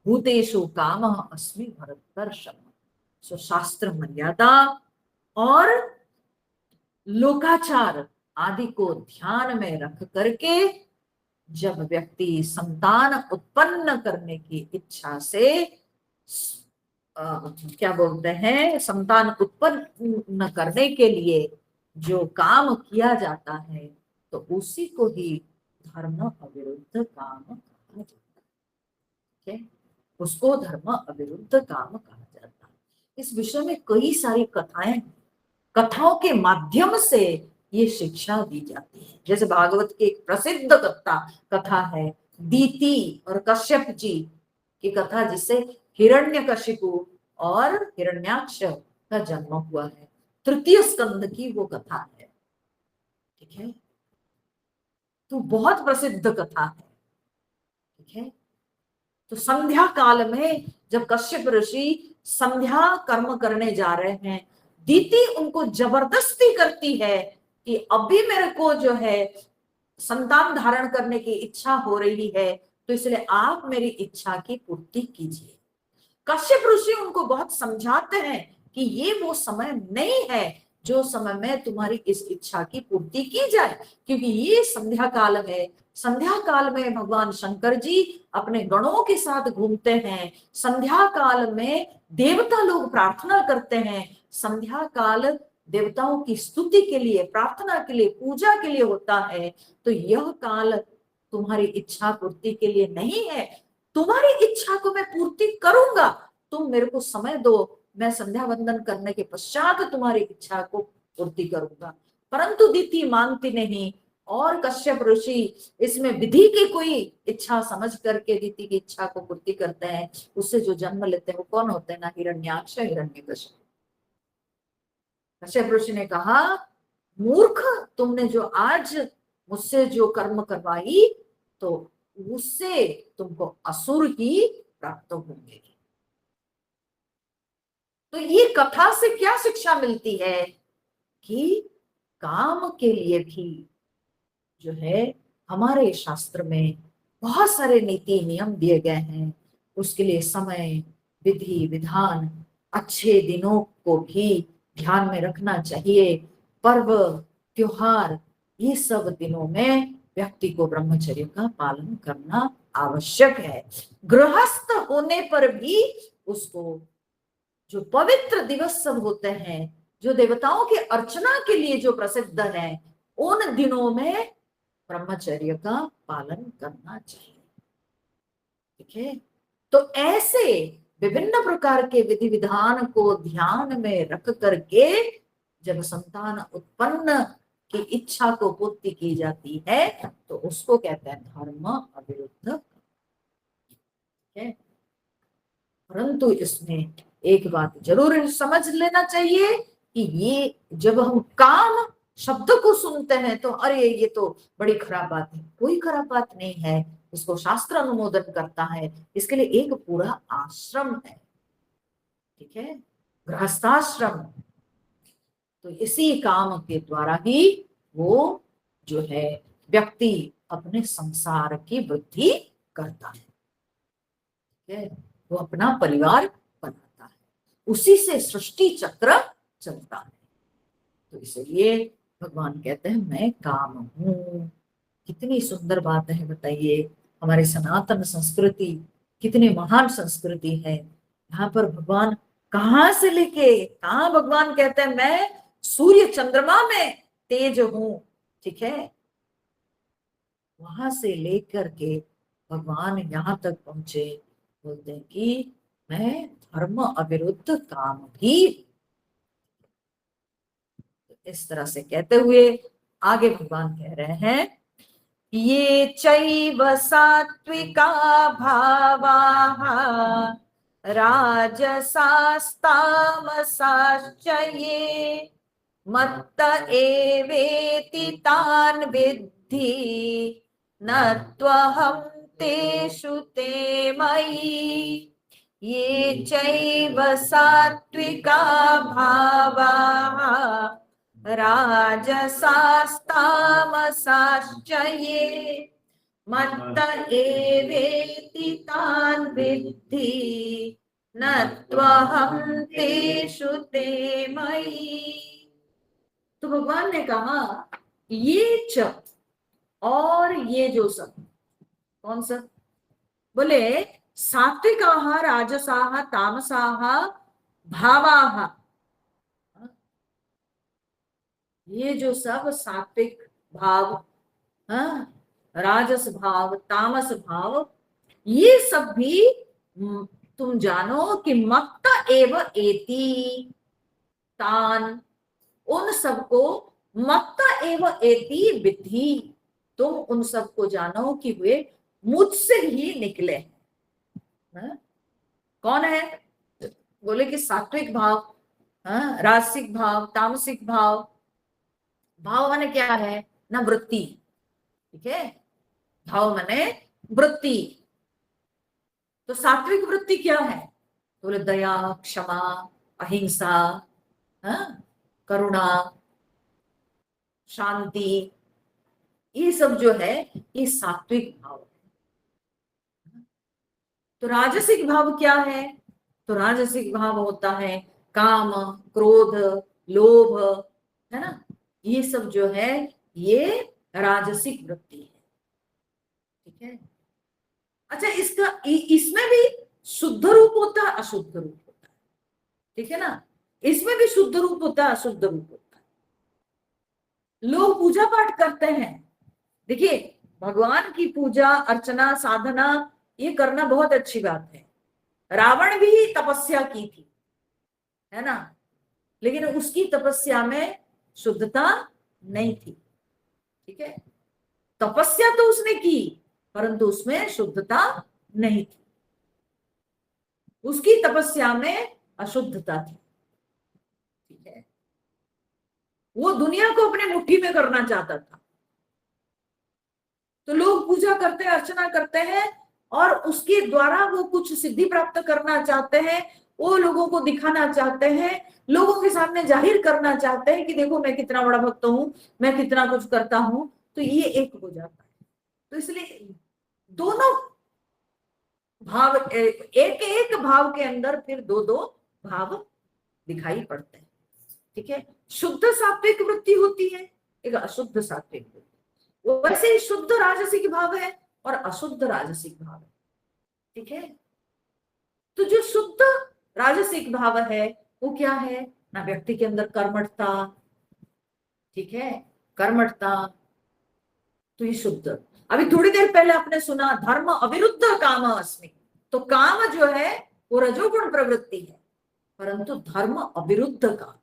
भूतेषु काम अस्मि भरतर्षभ। सो शास्त्र मर्यादा और लोकाचार आदि को ध्यान में रख करके जब व्यक्ति संतान उत्पन्न करने की इच्छा से क्या बोलते हैं, संतान उत्पन्न करने के लिए जो काम किया जाता है, तो उसी को ही धर्म अविरुद्ध काम कहा जाता है। उसको धर्म अविरुद्ध काम कहा जाता है। इस विषय में कई सारी कथाओं के माध्यम से ये शिक्षा दी जाती है। जैसे भागवत की एक प्रसिद्ध कथा है दीति और कश्यप जी की कथा, जिससे हिरण्यकशिपु और हिरण्याक्ष का जन्म हुआ है। तृतीय स्कंद की वो कथा है। ठीक है, तो बहुत प्रसिद्ध कथा है। ठीक है, तो संध्या काल में जब कश्यप ऋषि संध्या कर्म करने जा रहे हैं, दीति उनको जबरदस्ती करती है कि अभी मेरे को जो है संतान धारण करने की इच्छा हो रही है, तो इसलिए आप मेरी इच्छा की पूर्ति कीजिए। कश्यप ऋषि उनको बहुत समझाते हैं कि ये वो समय नहीं है जो समय में तुम्हारी इस इच्छा की पूर्ति की जाए, क्योंकि ये संध्या काल है। संध्या काल में भगवान शंकर जी अपने गणों के साथ घूमते हैं। संध्या काल में देवता लोग प्रार्थना करते हैं। संध्या काल देवताओं की स्तुति के लिए, प्रार्थना के लिए, पूजा के लिए होता है। तो यह काल तुम्हारी इच्छा पूर्ति के लिए नहीं है। तुम्हारी इच्छा को मैं पूर्ति करूंगा, तुम मेरे को समय दो, मैं संध्या वंदन करने के पश्चात तुम्हारी इच्छा को पूर्ति करूंगा। परंतु दीति मानती नहीं, और कश्यप ऋषि इसमें विधि की कोई इच्छा समझ करके दीति की इच्छा को पूर्ति करते हैं। उससे जो जन्म लेते हैं वो कौन होते हैं ना, हिरण्याक्ष, हिरण्यकशिपु। कश्यप ऋषि ने कहा, मूर्ख, तुमने जो आज मुझसे जो कर्म करवाई, तो उससे तुमको असुर ही प्राप्त होंगे। तो ये कथा से क्या शिक्षा मिलती है कि काम के लिए भी जो है हमारे शास्त्र में बहुत सारे नीति नियम दिए गए हैं। उसके लिए समय, विधि विधान, अच्छे दिनों को भी ध्यान में रखना चाहिए। पर्व त्योहार, ये सब दिनों में व्यक्ति को ब्रह्मचर्य का पालन करना आवश्यक है। गृहस्थ होने पर भी उसको जो पवित्र दिवस सब होते हैं, जो देवताओं की अर्चना के लिए जो प्रसिद्ध है, उन दिनों में ब्रह्मचर्य का पालन करना चाहिए। ठीक है, तो ऐसे विभिन्न प्रकार के विधि विधान को ध्यान में रख करके जब संतान उत्पन्न की इच्छा को पूर्ति की जाती है, तो उसको कहते हैं धर्म अविरुद्ध। ठीक है, परंतु इसमें एक बात जरूर समझ लेना चाहिए कि ये जब हम काम शब्द को सुनते हैं तो अरे ये तो बड़ी खराब बात है। कोई खराब बात नहीं है, इसको शास्त्र अनुमोदन करता है। इसके लिए एक पूरा आश्रम है। ठीक है, गृहस्थाश्रम। तो इसी काम के द्वारा ही वो जो है व्यक्ति अपने संसार की वृद्धि करता है, ठीक है? वो अपना परिवार बनाता है, उसी से सृष्टि चक्र चलता है। तो इसलिए भगवान कहते हैं मैं काम हूं। कितनी सुंदर बात है बताइए। हमारे सनातन संस्कृति कितनी महान संस्कृति है। यहाँ पर भगवान कहाँ से लेके कहाँ भगवान कहते हैं मैं सूर्य चंद्रमा में तेज हूं, ठीक है? वहां से लेकर के भगवान यहाँ तक पहुंचे, बोलते हैं कि मैं धर्म अविरुद्ध काम भी। इस तरह से कहते हुए आगे भगवान कह रहे हैं ये चैव सात्विका भावाः राजसास्तामसाश्च ये मत्त एवेति तान् विद्धि न त्वहं तेषु ते मयि। ये चैव सात्विका भावाः राजसास्तामसाश्च ये मत्त एवेति तान् विद्धि न त्वहं तेषु ते मयि। तो भगवान ने कहा ये च और ये जो सब, कौन सा? बोले सात्विकाः राजसाः तामसाः भावाः। ये जो सब सात्विक भाव, हाँ, राजस भाव, तामस भाव, ये सब भी तुम जानो कि मत्त एव एति तान, उन सबको मत्त एव एति विद्धि, तुम उन सबको जानो कि वे मुझसे ही निकले हैं। कौन है? बोले कि सात्विक भाव, हाँ, राजसिक भाव, तामसिक भाव। भाव माने क्या है ना? वृत्ति, ठीक है? भाव माने वृत्ति। तो सात्विक वृत्ति क्या है? तो बोले दया, क्षमा, अहिंसा, हाँ, करुणा, शांति, ये सब जो है ये सात्विक भाव है। तो राजसिक भाव क्या है? तो राजसिक भाव होता है काम, क्रोध, लोभ, है ना? ये सब जो है ये राजसिक वृत्ति है, ठीक है? अच्छा, इसमें भी शुद्ध रूप होता है, अशुद्ध रूप होता है, ठीक है ना? इसमें भी शुद्ध रूप होता है, अशुद्ध रूप होता है। लोग पूजा पाठ करते हैं, देखिए भगवान की पूजा अर्चना साधना ये करना बहुत अच्छी बात है। रावण भी तपस्या की थी, है ना? लेकिन उसकी तपस्या में शुद्धता नहीं थी, ठीक है? तपस्या तो उसने की परंतु उसमें शुद्धता नहीं थी, उसकी तपस्या में अशुद्धता थी, ठीक है? वो दुनिया को अपने मुट्ठी में करना चाहता था। तो लोग पूजा करते हैं, अर्चना करते हैं और उसके द्वारा वो कुछ सिद्धि प्राप्त करना चाहते हैं, वो लोगों को दिखाना चाहते हैं, लोगों के सामने जाहिर करना चाहते हैं कि देखो मैं कितना बड़ा भक्त हूं, मैं कितना कुछ करता हूं। तो ये एक हो जाता है। तो इसलिए दोनों भाव, एक एक भाव के अंदर फिर दो दो भाव दिखाई पड़ते हैं, ठीक है? शुद्ध सात्विक वृत्ति होती है, एक अशुद्ध सात्विक वृत्ति। वैसे ही शुद्ध राजसिक भाव है और अशुद्ध राजसिक भाव है, ठीक है? तो जो शुद्ध राजसिक भाव है वो क्या है ना? व्यक्ति के अंदर कर्मठता, ठीक है? कर्मठता, तो ये शुद्ध। अभी थोड़ी देर पहले आपने सुना धर्म अविरुद्ध काम अस्मि, तो काम जो है वो रजोगुण प्रवृत्ति है परंतु धर्म अविरुद्ध काम,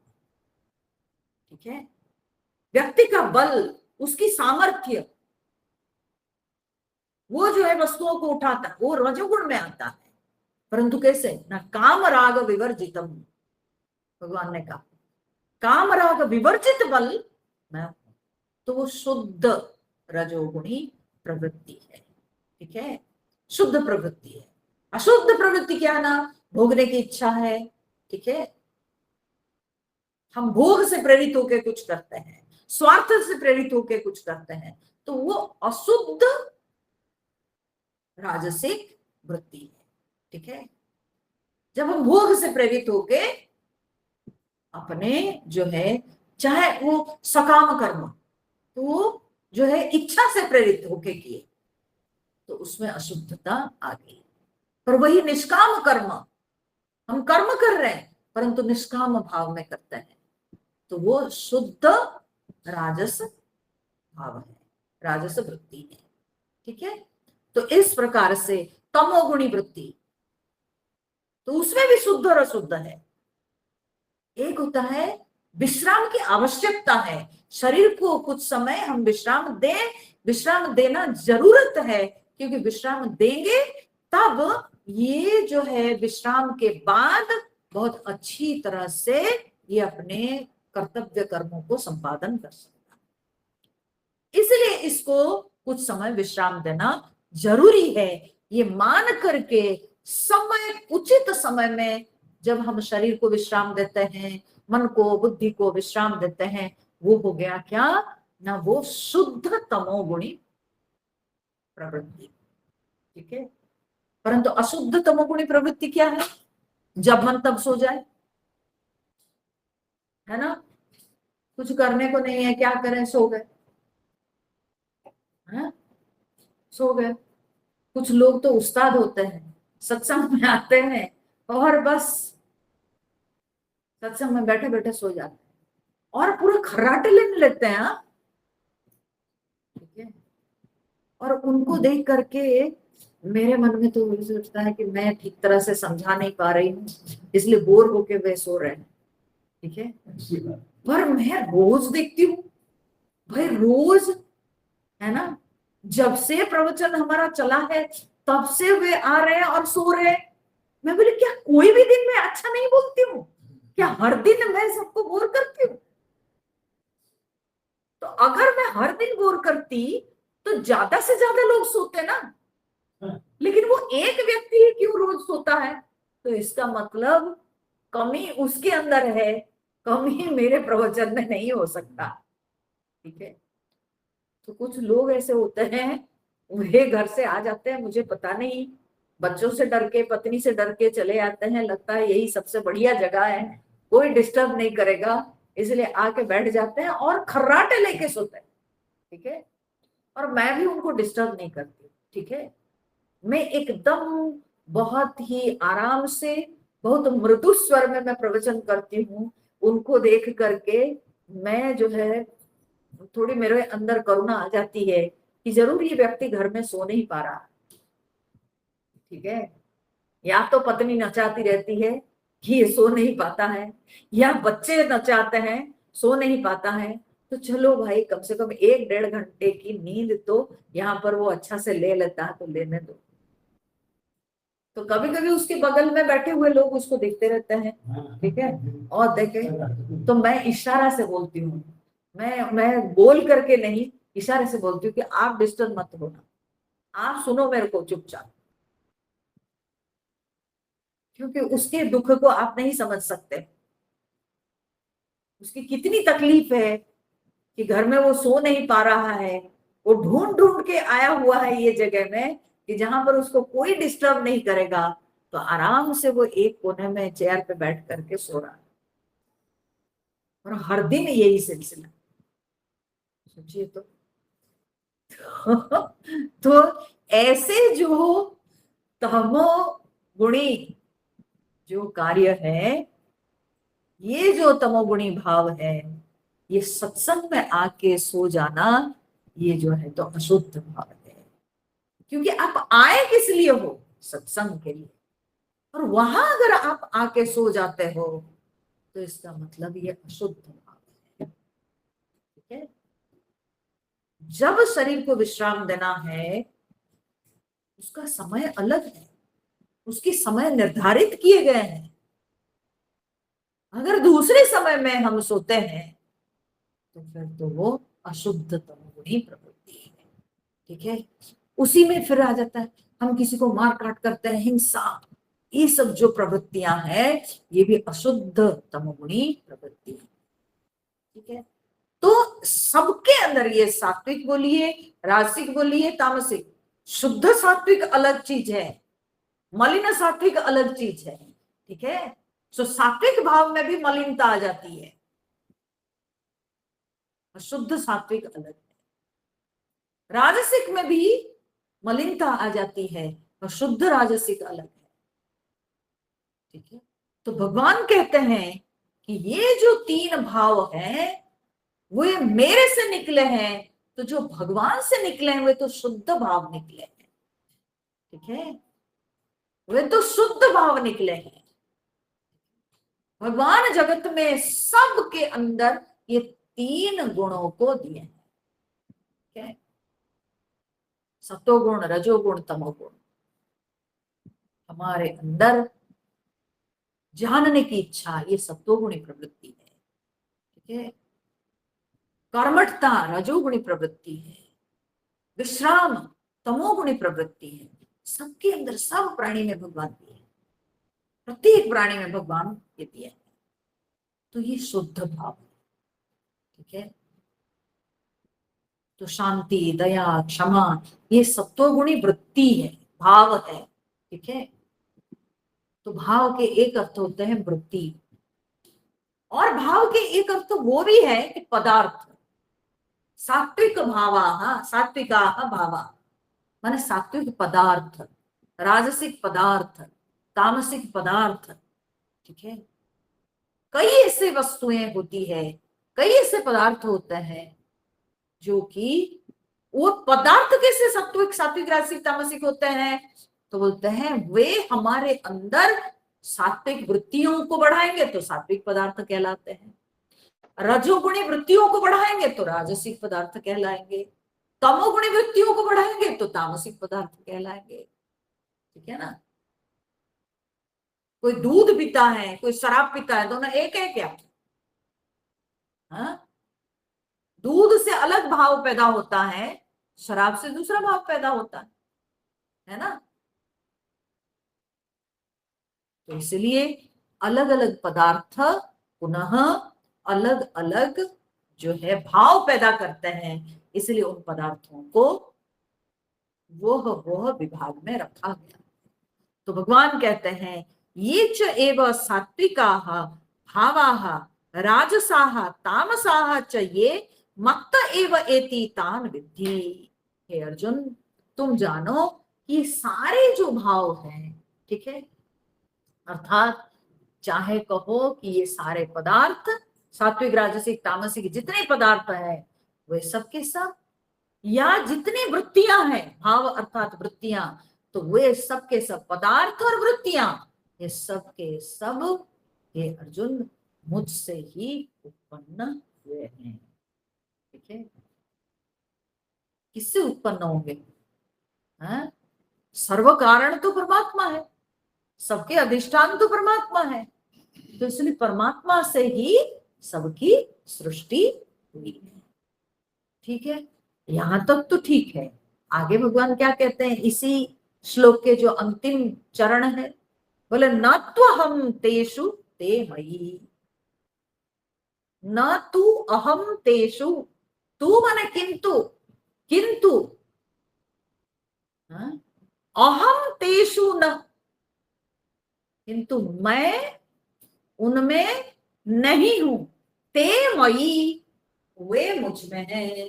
ठीक है? व्यक्ति का बल, उसकी सामर्थ्य, वो जो है वस्तुओं को उठाता है, वो रजोगुण में आता है। परंतु कैसे ना? काम राग विवर्जितम, भगवान ने कहा काम राग विवर्जित बल मैं, तो वो शुद्ध रजोगुणी प्रवृत्ति है, ठीक है? शुद्ध प्रवृत्ति है। अशुद्ध प्रवृत्ति क्या है ना? भोगने की इच्छा है, ठीक है? हम भोग से प्रेरित होकर कुछ करते हैं, स्वार्थ से प्रेरित होकर कुछ करते हैं, तो वो अशुद्ध राजसिक वृत्ति है। ठीक है, जब हम भोग से प्रेरित होके अपने जो है, चाहे वो सकाम कर्म, तो वो जो है इच्छा से प्रेरित होके किए, तो उसमें अशुद्धता आ गई। पर वही निष्काम कर्म, हम कर्म कर रहे हैं परंतु निष्काम भाव में करते हैं, तो वो शुद्ध राजस भाव है, राजस वृत्ति है। ठीक है, तो इस प्रकार से तमोगुणी वृत्ति, तो उसमें भी शुद्ध और अशुद्ध है। एक होता है विश्राम की आवश्यकता है, शरीर को कुछ समय हम विश्राम दें, विश्राम देना जरूरत है, क्योंकि विश्राम देंगे तब ये जो है विश्राम के बाद बहुत अच्छी तरह से ये अपने कर्तव्य कर्मों को संपादन कर सकता है। इसलिए इसको कुछ समय विश्राम देना जरूरी है। ये मान करके समय, उचित समय में जब हम शरीर को विश्राम देते हैं, मन को, बुद्धि को विश्राम देते हैं, वो हो गया क्या ना, वो शुद्ध तमोगुणी प्रवृत्ति। ठीक है, परंतु अशुद्ध तमोगुणी प्रवृत्ति क्या है? जब मन तब सो जाए, है ना, कुछ करने को नहीं है, क्या करें, सो गए, सो गए। कुछ लोग तो उस्ताद होते हैं, सत्संग में आते हैं और बस सत्संग में बैठे बैठे सो जाते हैं और पूरे खर्राटे लेने लगते हैं। ठीक है, और उनको देख करके मेरे मन में तो सोचता है कि मैं ठीक तरह से समझा नहीं पा रही हूँ, इसलिए बोर होके वे सो रहे हैं। ठीक है, पर मैं रोज देखती हूँ भाई, रोज, है ना, जब से प्रवचन हमारा चला है तब से वे आ रहे हैं और सो रहे हैं। मैं बोली क्या कोई भी दिन मैं अच्छा नहीं बोलती हूँ क्या? हर दिन मैं सबको बोर करती हूँ? तो अगर मैं हर दिन बोर करती तो ज्यादा से ज्यादा लोग सोते ना, लेकिन वो एक व्यक्ति ही क्यों रोज सोता है? तो इसका मतलब कमी उसके अंदर है, कमी मेरे प्रवचन में नहीं हो सकता। ठीक है, तो कुछ लोग ऐसे होते हैं, वे घर से आ जाते हैं, मुझे पता नहीं, बच्चों से डर के, पत्नी से डर के चले आते हैं, लगता है यही सबसे बढ़िया जगह है, कोई डिस्टर्ब नहीं करेगा, इसलिए आके बैठ जाते हैं और खर्राटे लेके सोते हैं। ठीक है, और मैं भी उनको डिस्टर्ब नहीं करती। ठीक है, मैं एकदम बहुत ही आराम से, बहुत मृदु स्वर में मैं प्रवचन करती हूँ। उनको देख करके मैं जो है थोड़ी मेरे अंदर करुणा आ जाती है कि जरूर ये व्यक्ति घर में सो नहीं पा रहा। ठीक है, या तो पत्नी नचाती रहती है कि ये सो नहीं पाता है, या बच्चे नचाते हैं, सो नहीं पाता है, तो चलो भाई कम से कम 1-1.5 घंटे की नींद तो यहाँ पर वो अच्छा से ले लेता है, तो लेने दो। तो कभी कभी उसके बगल में बैठे हुए लोग उसको देखते रहते हैं। ठीक है, और देखे तो मैं इशारा से बोलती हूँ, मैं बोल करके नहीं, इशारे से बोलती हूँ कि आप डिस्टर्ब मत होना, आप सुनो मेरे को चुपचाप, क्योंकि उसके दुख को आप नहीं समझ सकते। उसकी कितनी तकलीफ है कि घर में वो सो नहीं पा रहा है, वो ढूंढ ढूंढ के आया हुआ है ये जगह में कि जहां पर उसको कोई डिस्टर्ब नहीं करेगा, तो आराम से वो एक कोने में चेयर पे बैठ करके सो रहा है, और हर दिन यही सिलसिला। सोचिए तो तो ऐसे जो तमो गुणी जो कार्य है, ये जो तमोगुणी भाव है, ये सत्संग में आके सो जाना, ये जो है तो अशुद्ध भाव है। क्योंकि आप आए किस लिए हो? सत्संग के लिए, और वहां अगर आप आके सो जाते हो तो इसका मतलब ये अशुद्ध भाव है। ठीक है, जब शरीर को विश्राम देना है उसका समय अलग है, उसके समय निर्धारित किए गए हैं। अगर दूसरे समय में हम सोते हैं तो फिर तो वो अशुद्ध तमोगुणी प्रवृत्ति है। ठीक है, उसी में फिर आ जाता है, हम किसी को मार काट करते हैं, हिंसा, ये सब जो प्रवृत्तियां हैं ये भी अशुद्ध तमोगुणी प्रवृत्ति है। ठीक है। तो सबके अंदर ये सात्विक बोलिए, राजसिक बोलिए, तामसिक, शुद्ध सात्विक अलग चीज है, मलिन सात्विक अलग चीज है। ठीक है। तो सात्विक भाव में भी मलिनता आ जाती है, शुद्ध सात्विक अलग है। राजसिक में भी मलिनता आ जाती है और शुद्ध राजसिक अलग है। ठीक है। तो भगवान कहते हैं कि ये जो तीन भाव हैं वो मेरे से निकले हैं, तो जो भगवान से निकले हैं वे तो शुद्ध भाव निकले हैं। ठीक है। वे तो शुद्ध भाव निकले हैं। भगवान जगत में सबके अंदर ये तीन गुणों को दिए हैं। ठीक है। सतोगुण, रजोगुण, तमोगुण। हमारे अंदर जानने की इच्छा ये सत्वगुणी प्रवृत्ति है। ठीक है। कर्मठता रजोगुणी प्रवृत्ति है, विश्राम तमोगुणी प्रवृत्ति है। सबके अंदर, सब प्राणी में भगवान दिए, प्रत्येक प्राणी में भगवान ये दिए। तो ये शुद्ध भाव है। ठीक है। तो शांति, दया, क्षमा ये सत्वगुणी वृत्ति है, भाव है। ठीक है। तो भाव के एक अर्थ होते हैं वृत्ति, और भाव के एक अर्थ तो वो भी है कि पदार्थ। सात्विक भावा, सात्विका भावा माने सात्विक पदार्थ, राजसिक पदार्थ, तामसिक पदार्थ। ठीक है। कई ऐसे वस्तुएं होती है, कई ऐसे पदार्थ होते हैं जो कि वो पदार्थ कैसे सात्विक, सात्विक, राजसिक, तामसिक होते हैं, तो बोलते हैं वे हमारे अंदर सात्विक वृत्तियों को बढ़ाएंगे तो सात्विक पदार्थ कहलाते हैं, रजोगुणी वृत्तियों को बढ़ाएंगे तो राजसिक पदार्थ कहलाएंगे, तमोगुणी वृत्तियों को बढ़ाएंगे तो तामसिक पदार्थ कहलाएंगे। ठीक है ना। कोई दूध पीता है, कोई शराब पीता है, दोनों एक है क्या? हाँ? दूध से अलग भाव पैदा होता है, शराब से दूसरा भाव पैदा होता है ना। तो इसलिए अलग अलग पदार्थ पुनः अलग अलग जो है भाव पैदा करते हैं, इसलिए उन पदार्थों को वह विभाग में रखा गया। तो भगवान कहते हैं ये च एव सात्विकाः भावाः राजसाः तामसाः च ये मत्त एव एति तान् विद्धि। हे अर्जुन, तुम जानो कि सारे जो भाव हैं, ठीक है, अर्थात चाहे कहो कि ये सारे पदार्थ सात्विक, राजसिक, तामसिक जितने पदार्थ हैं वे सब के सब, या जितनी वृत्तियां हैं, भाव अर्थात वृत्तियां, तो वे सब के सब पदार्थ और वृत्तियां ये सब के सब, हे अर्जुन, मुझसे ही उत्पन्न हुए हैं। ठीक है। किससे उत्पन्न होंगे? सर्व कारण तो परमात्मा है, सबके अधिष्ठान तो परमात्मा है, तो इसलिए परमात्मा से ही सबकी सृष्टि हुई है। ठीक है। यहां तक तो ठीक है। आगे भगवान क्या कहते हैं इसी श्लोक के जो अंतिम चरण है, बोले न त्वहम तेषु ते मयि, न तू अहम तेषु, तू माने किंतु, किंतु अहम तेषु न, किंतु मैं उनमें नहीं हूं, ते मयि वे मुझ में है।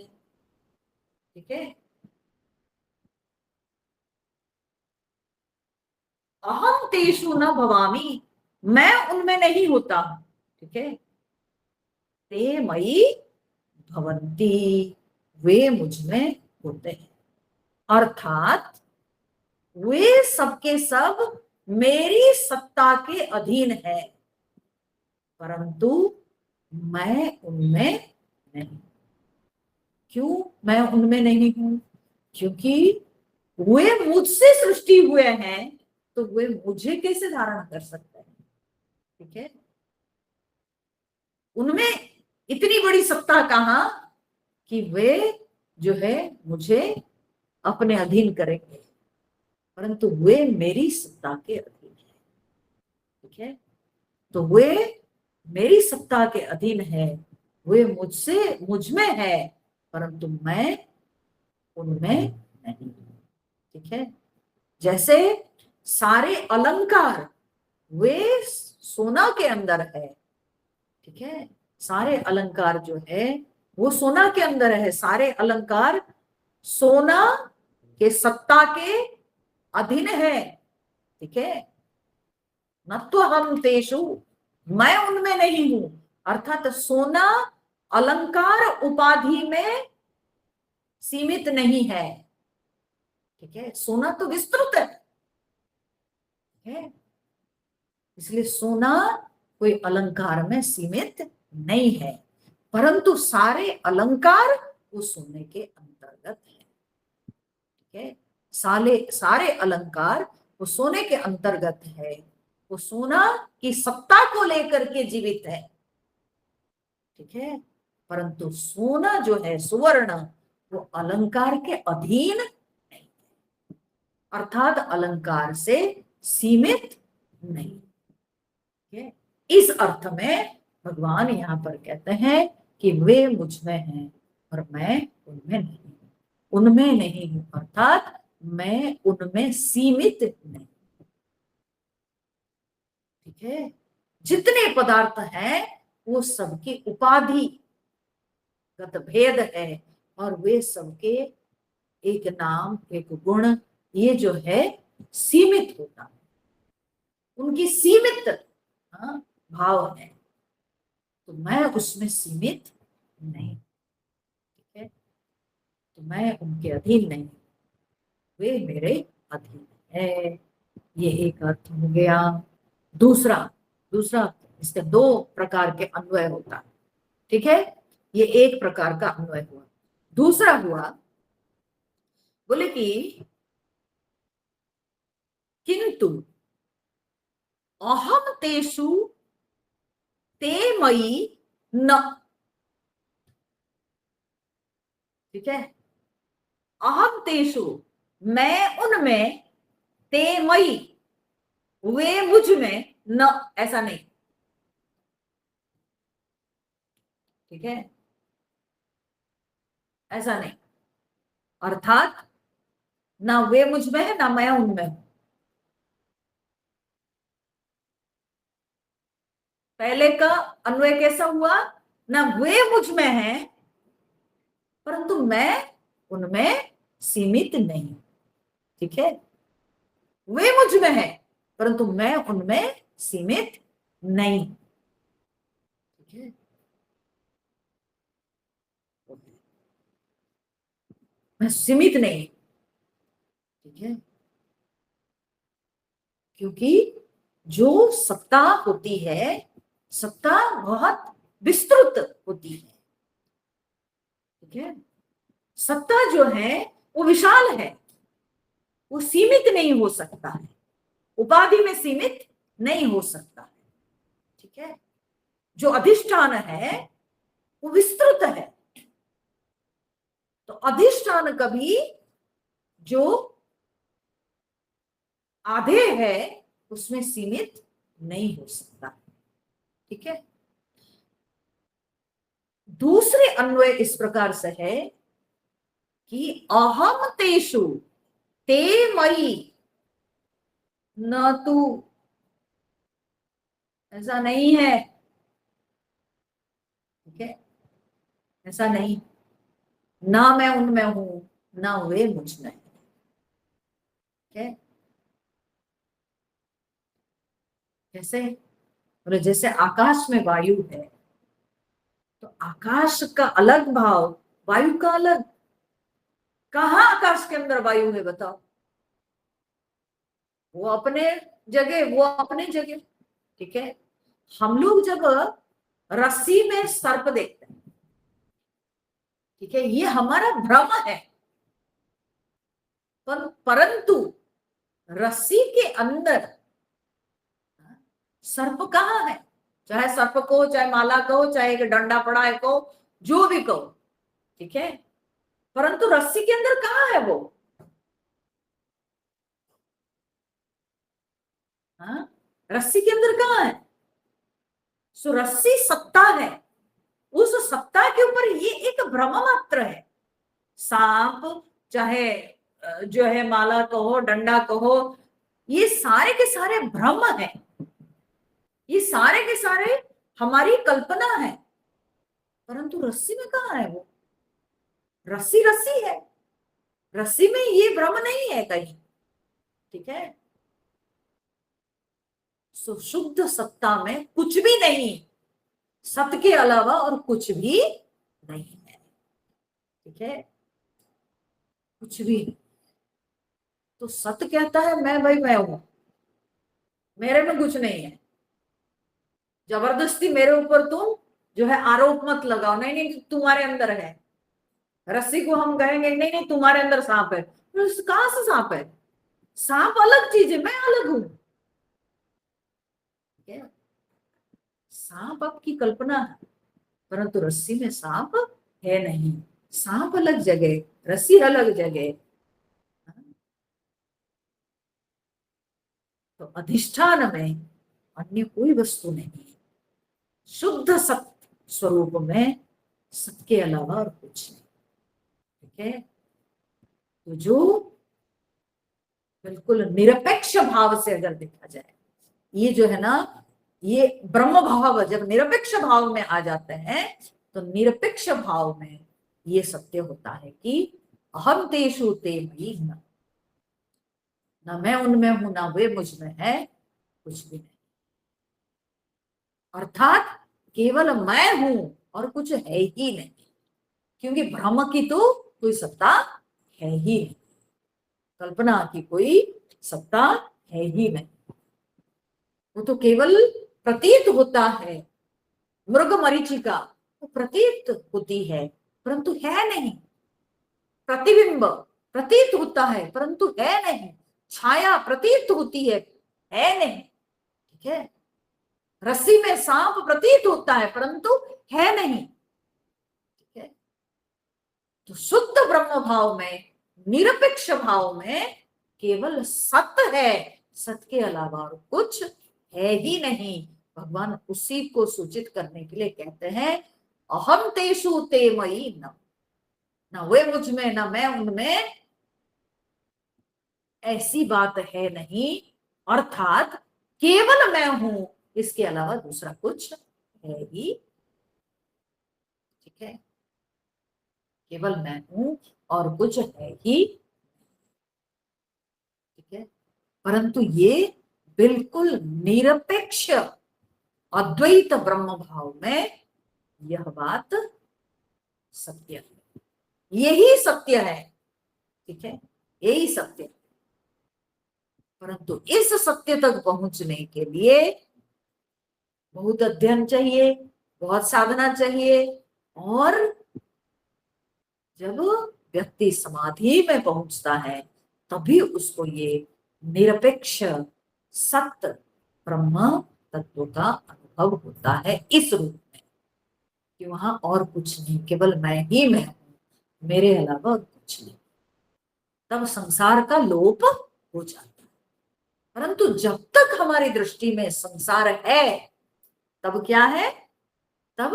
ठीक है। अहम तेषु न भवामि, मैं उनमें नहीं होता। ठीक है। ते मयि भवन्ति, वे मुझ में होते हैं, अर्थात वे सबके सब मेरी सत्ता के अधीन है, परंतु मैं उनमें नहीं। क्यों मैं उनमें नहीं हूं? क्योंकि वे मुझसे सृष्टि हुए हैं, तो वे मुझे कैसे धारण कर सकते हैं? ठीक है। उनमें इतनी बड़ी सत्ता कहां कि वे जो है मुझे अपने अधीन करेंगे, परंतु वे मेरी सत्ता के अधीन है। ठीक है। तो वे मेरी सत्ता के अधीन है, वे मुझसे मुझ में है, परंतु मैं उनमें नहीं। ठीक है। जैसे सारे अलंकार वे सोना के अंदर है। ठीक है। सारे अलंकार जो है वो सोना के अंदर है। सारे अलंकार सोना के सत्ता के अधीन है। ठीक है। न तो हम तेषु, मैं उनमें नहीं हूं। अर्थात सोना अलंकार उपाधि में सीमित नहीं है। ठीक है। सोना तो विस्तृत है। ठीक है। इसलिए सोना कोई अलंकार में सीमित नहीं है, परंतु सारे अलंकार वो सोने के अंतर्गत है। ठीक है। सारे सारे अलंकार वो सोने के अंतर्गत है। वो सोना की सत्ता को लेकर के जीवित है। ठीक है। परंतु सोना जो है, सुवर्ण, वो अलंकार के अधीन नहीं, अर्थात अलंकार से सीमित नहीं। ठीक है। इस अर्थ में भगवान यहाँ पर कहते हैं कि वे मुझ में हैं और मैं उनमें नहीं हूं। उनमें नहीं हूं अर्थात मैं उनमें सीमित नहीं। ठीक है। जितने पदार्थ हैं वो सबकी उपाधिगत भेद है, और वे सबके एक नाम, एक गुण, ये जो है सीमित होता है। उनकी सीमित भाव है, तो मैं उसमें सीमित नहीं। ठीक है। तो मैं उनके अधीन नहीं, वे मेरे अधीन है। ये एक अर्थ हो गया। दूसरा दूसरा इसके दो प्रकार के अन्वय होता है। ठीक है। ये एक प्रकार का अन्वय हुआ। दूसरा हुआ, बोले कि किंतु अहम तेषु ते मयि न। ठीक है। अहम तेषु, मैं उनमें, ते मयि, वे मुझ में, न, ऐसा नहीं। ठीक है। ऐसा नहीं, अर्थात ना वे मुझ में है ना मैं उनमें हूं। पहले का अन्वय कैसा हुआ? ना वे मुझ में हैं, परंतु मैं उनमें सीमित नहीं। ठीक है। वे मुझ में है, परंतु मैं उनमें सीमित नहीं। ठीक है। मैं सीमित नहीं। ठीक है। क्योंकि जो सत्ता होती है, सत्ता बहुत विस्तृत होती है। ठीक है। सत्ता जो है वो विशाल है, वो सीमित नहीं हो सकता है, उपाधि में सीमित नहीं हो सकता है। ठीक है। जो अधिष्ठान है वो विस्तृत है, तो अधिष्ठान कभी जो आधे है उसमें सीमित नहीं हो सकता। ठीक है। दूसरे अन्वय इस प्रकार से है कि अहम तेषु ते मयि न तू। ऐसा नहीं है। ठीक है। ऐसा नहीं, ना मैं उनमें हूं ना वे मुझ में। ठीक है। जैसे बोले, जैसे आकाश में वायु है, तो आकाश का अलग भाव, वायु का अलग। कहाँ आकाश के अंदर वायु है बताओ? वो अपने जगह, वो अपने जगह। ठीक है। हम लोग जब रस्सी में सर्प देखते हैं, ठीक है, ये हमारा भ्रम है। परंतु रस्सी के अंदर सर्प कहाँ है? चाहे सर्प को, चाहे माला कहो, चाहे एक डंडा पड़ा है कहो, जो भी कहो। ठीक है। परंतु रस्सी के अंदर कहाँ है वो? हाँ, रस्सी के अंदर कहाँ है? सो रस्सी सत्ता है, उस सत्ता के ऊपर ये एक भ्रम मात्र है। सांप चाहे जो है माला कहो, डंडा कहो, ये सारे के सारे भ्रम है, ये सारे के सारे हमारी कल्पना है। परंतु रस्सी में कहाँ है वो? रस्सी रस्सी है, रस्सी में ये भ्रम नहीं है कहीं। ठीक है, शुद्ध सत्ता में कुछ भी नहीं, सत्य के अलावा और कुछ भी नहीं है। ठीक है, कुछ भी नहीं। तो सत्य कहता है मैं भाई मैं हूं, मेरे में कुछ नहीं है। जबरदस्ती मेरे ऊपर तुम जो है आरोप मत लगाओ, नहीं नहीं तुम्हारे अंदर है। रस्सी को हम कहेंगे नहीं नहीं तुम्हारे अंदर सांप है, तो कहां से सांप है? सांप अलग चीज है, मैं अलग हूं। सांप आपकी कल्पना है, परंतु रस्सी में सांप है नहीं। सांप अलग जगह, रस्सी अलग जगह। तो अधिष्ठान में अन्य कोई वस्तु नहीं है। शुद्ध सत्य स्वरूप में सत्य के अलावा और कुछ नहीं। ठीक है, तो जो बिल्कुल निरपेक्ष भाव से अगर देखा जाए, ये जो है ना, ये ब्रह्म भाव जब निरपेक्ष भाव में आ जाते हैं, तो निरपेक्ष भाव में ये सत्य होता है कि अहम तेषु ते मयि न, ना मैं उनमें हूं ना वे मुझ में है, कुछ भी नहीं। अर्थात केवल मैं हूं और कुछ है ही नहीं, क्योंकि भ्रम की तो कोई सत्ता है ही नहीं, कल्पना की कोई सत्ता है ही नहीं। वो तो केवल प्रतीत होता है। मृग मरीचिका वो प्रतीत होती है परंतु है नहीं। प्रतिबिंब प्रतीत होता है परंतु है नहीं। छाया प्रतीत होती है नहीं। ठीक है, रस्सी में सांप प्रतीत होता है परंतु है नहीं। ठीक है, तो शुद्ध ब्रह्म भाव में, निरपेक्ष भाव में केवल सत्य है, सत्य के अलावा और कुछ है ही नहीं। भगवान उसी को सूचित करने के लिए कहते हैं अहम तेषु ते मयि न, ना वे मुझ में ना मैं उनमें, ऐसी बात है नहीं। अर्थात केवल मैं हूं, इसके अलावा दूसरा कुछ है ही। ठीक है, केवल मैं हूं और कुछ है ही। ठीक है, परंतु ये बिल्कुल निरपेक्ष अद्वैत ब्रह्म भाव में यह बात सत्य है, यही सत्य है। ठीक है, यही सत्य है। परंतु इस सत्य तक पहुंचने के लिए बहुत अध्ययन चाहिए, बहुत साधना चाहिए। और जब व्यक्ति समाधि में पहुंचता है तभी उसको ये निरपेक्ष सत्य ब्रह्म तत्व का अनुभव होता है इस रूप में कि वहां और कुछ नहीं, केवल मैं ही मैं हूं, मेरे अलावा और कुछ नहीं। तब संसार का लोप हो जाता है। परंतु जब तक हमारी दृष्टि में संसार है तब क्या है? तब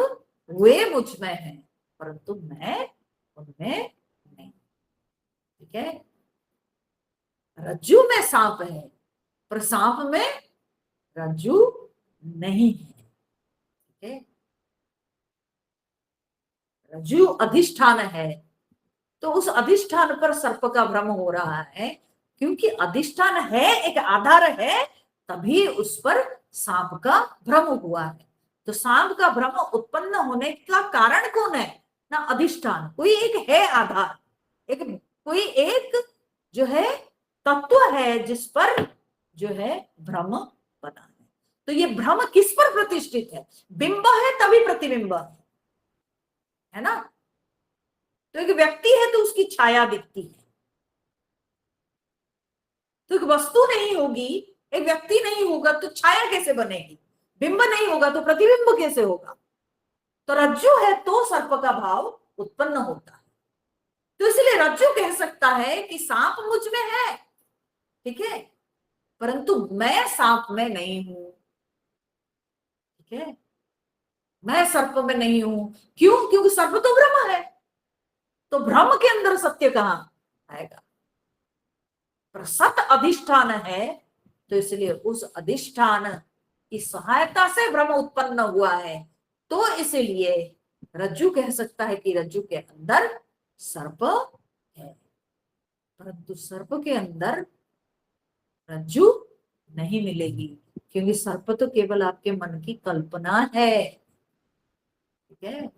वे मुझ में है परंतु मैं उनमें नहीं। ठीक है, रज्जु में सांप है पर सांप में रज्जु नहीं है। ठीक है, रज्जु अधिष्ठान है तो उस अधिष्ठान पर सर्प का भ्रम हो रहा है, क्योंकि अधिष्ठान है, एक आधार है, तभी उस पर सांप का भ्रम हुआ है। तो सांप का भ्रम उत्पन्न होने का कारण कौन है? ना अधिष्ठान, कोई एक है आधार, एक कोई एक जो है तत्व है जिस पर जो है भ्रम बना है। तो ये भ्रम किस पर प्रतिष्ठित है? बिंब है तभी प्रतिबिंब है ना। तो एक व्यक्ति है तो उसकी छाया दिखती है, तो एक वस्तु नहीं होगी, एक व्यक्ति नहीं होगा तो छाया कैसे बनेगी? बिंब नहीं होगा तो प्रतिबिंब कैसे होगा? तो रज्जु है तो सर्प का भाव उत्पन्न होता है। तो इसलिए रज्जु कह सकता है कि सांप मुझ में है, ठीक है, परंतु मैं सांप में नहीं हूं। ठीक है, मैं सर्प में नहीं हूं। क्यों? क्योंकि सर्प तो ब्रह्म है, तो ब्रह्म के अंदर सत्य कहां आएगा? पर सत अधिष्ठान है, तो इसलिए उस अधिष्ठान की सहायता से ब्रह्म उत्पन्न हुआ है। तो इसलिए रज्जु कह सकता है कि रज्जु के अंदर सर्प है, परंतु सर्प के अंदर रज्जु नहीं मिलेगी, क्योंकि सर्प तो केवल आपके मन की कल्पना है। ठीक है,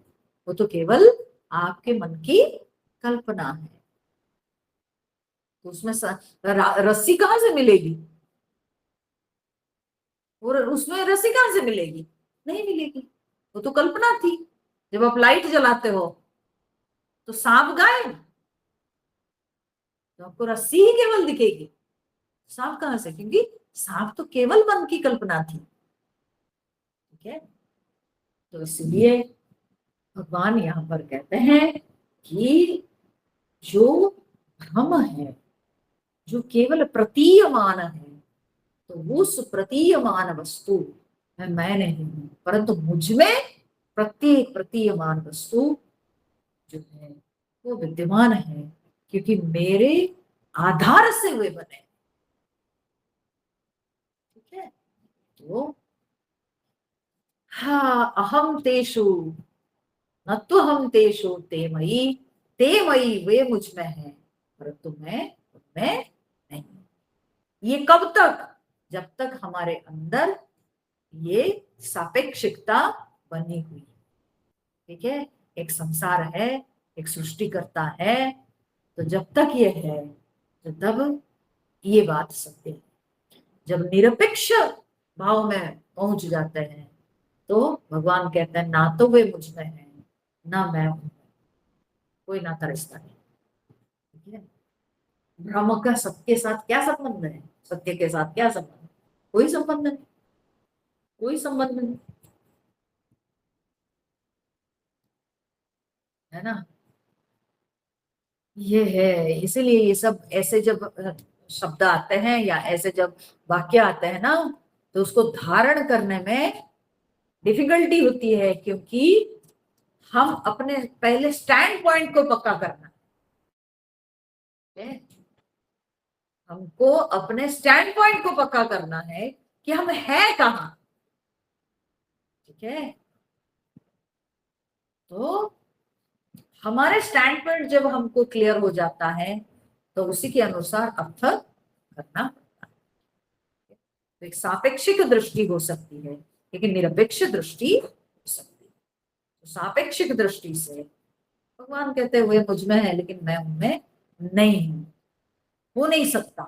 वो तो केवल आपके मन की कल्पना है। तो उसमें रस्सी कहां से मिलेगी? और उसमें रस्सी कहां से मिलेगी? नहीं मिलेगी, वो तो कल्पना थी। जब आप लाइट जलाते हो तो सांप गायब, तो आपको रस्सी ही केवल दिखेगी, सांप कहां से? क्योंकि सांप तो केवल मन की कल्पना थी। ठीक है, तो इसलिए भगवान यहाँ पर कहते हैं कि जो भ्रम है, जो केवल प्रतीयमान है, तो उस प्रतीयमान वस्तु में मैं नहीं हूं, परंतु मुझ में प्रत्येक प्रतीयमान वस्तु जो है वो विद्यमान है, क्योंकि मेरे आधार से वे बने। ठीक है, तो हाँ, अहम तेषु न तो हम तेषु ते मई, वे मुझ में है परंतु मैं उनमें नहीं। ये कब तक? जब तक हमारे अंदर ये सापेक्षिकता बनी हुई। ठीक है, एक संसार है, एक सृष्टिकर्ता है, तो जब तक ये है तो तब ये बात सत्य है। जब निरपेक्ष भाव में पहुंच जाते हैं तो भगवान कहते हैं ना तो वे मुझ में है, ना मैं उनमें, कोई नाता रिश्ता नहीं। ठीक है, ब्रह्म का सत्य के साथ क्या संबंध है? सत्य के साथ क्या संबंध है? कोई संबंध नहीं, कोई संबंध नहीं, है ना। ये है, इसीलिए ये सब ऐसे जब शब्द आते हैं या ऐसे जब वाक्य आते हैं ना, तो उसको धारण करने में डिफिकल्टी होती है, क्योंकि हम अपने पहले स्टैंड पॉइंट को पक्का करना है। हमको अपने स्टैंड पॉइंट को पक्का करना है कि हम हैं कहाँ। ठीक है, तो हमारे स्टैंड पॉइंट जब हमको क्लियर हो जाता है तो उसी के अनुसार अर्थ करना पड़ता है। तो एक सापेक्षिक दृष्टि हो सकती है, लेकिन निरपेक्ष दृष्टि हो सकती है। तो सापेक्षिक दृष्टि से भगवान कहते हुए मुझ में है लेकिन मैं उनमें नहीं हूं, हो नहीं सकता,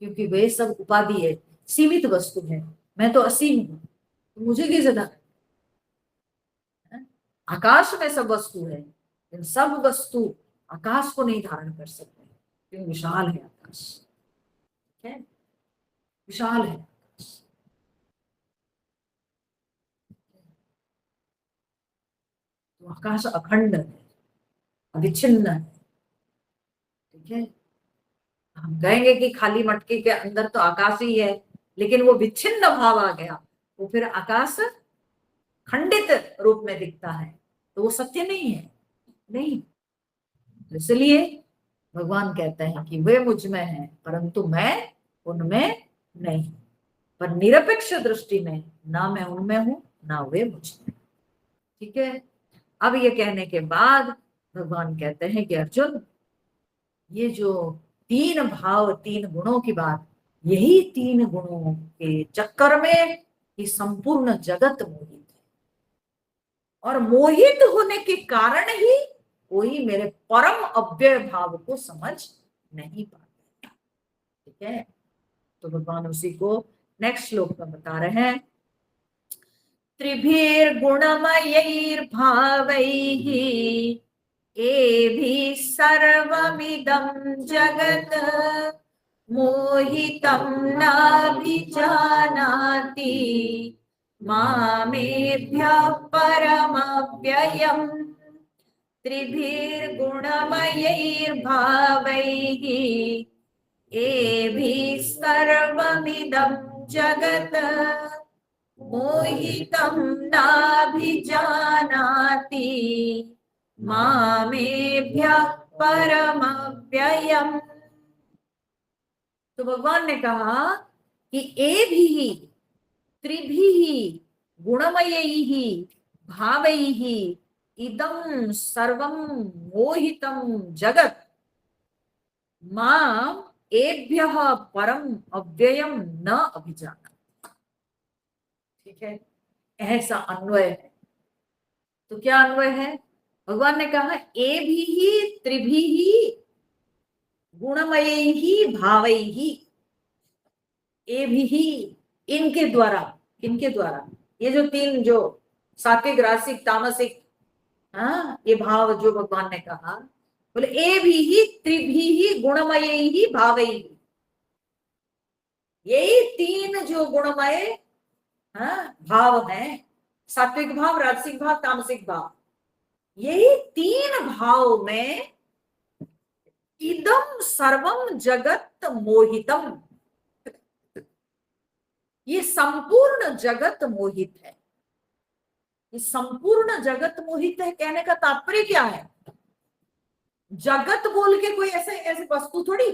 क्योंकि वे सब उपाधि है, सीमित वस्तु है। मैं तो असीम हूं, तो मुझे कैसे धारण? आकाश में सब वस्तु है, इन सब वस्तु आकाश को नहीं धारण कर सकते, क्योंकि विशाल है आकाश। ठीक है, विशाल है आकाश। तो आकाश अखंड है, अविच्छिन्न है। ठीक है, हम कहेंगे कि खाली मटके के अंदर तो आकाश ही है, लेकिन वो विच्छिन्न भाव आ गया, वो फिर आकाश खंडित रूप में दिखता है, तो वो सत्य नहीं है। नहीं, इसलिए भगवान कहते हैं कि वे मुझ में हैं परंतु मैं उनमें नहीं। पर निरपेक्ष दृष्टि में ना मैं उनमें हूं ना वे मुझ में। ठीक है, अब ये कहने के बाद भगवान कहते हैं कि अर्जुन, ये जो तीन भाव तीन गुणों की बात, यही तीन गुणों के चक्कर में ये संपूर्ण जगत मोहित है, और मोहित होने के कारण ही कोई मेरे परम अव्यय भाव को समझ नहीं पाता। ठीक है, तो भगवान उसी को नेक्स्ट श्लोक में बता रहे हैं। त्रिभिर्गुणमयैर्भावैः एभिः सर्वमिदं जगत् मोहितं नाभिजानाति मामेभ्यः परमव्ययम्। त्रिभिर्गुणमयैर्भावैः एभिः सर्वमिदं जगत् मोहितं नाभिजानाति मामेभ्यः परमव्ययम्। तो भगवान ने कहा कि एभिः त्रिभिः गुणमयैः भावैः इदं सर्वं मोहितं जगत् माम एभ्यः परम अव्ययम न अभिजाना। ठीक है, ऐसा अन्वय है। तो क्या अन्वय है? भगवान ने कहा एभिः त्रिभिः गुणमयैः भावैः, एभिः इनके द्वारा, इनके द्वारा, ये जो तीन, जो सात्विक रासिक तामसिक, हाँ, ये भाव जो भगवान ने कहा, बोले एभिः त्रिभिः गुणमयैः भावैः, यही तीन जो गुणमय, हाँ, भाव हैं, सात्विक भाव, राजसिक भाव, तामसिक भाव, यही तीन भाव में इदम सर्वम जगत मोहितम, ये संपूर्ण जगत मोहित है। ये संपूर्ण जगत मोहित है कहने का तात्पर्य क्या है? जगत बोल के कोई ऐसे ऐसे वस्तु थोड़ी,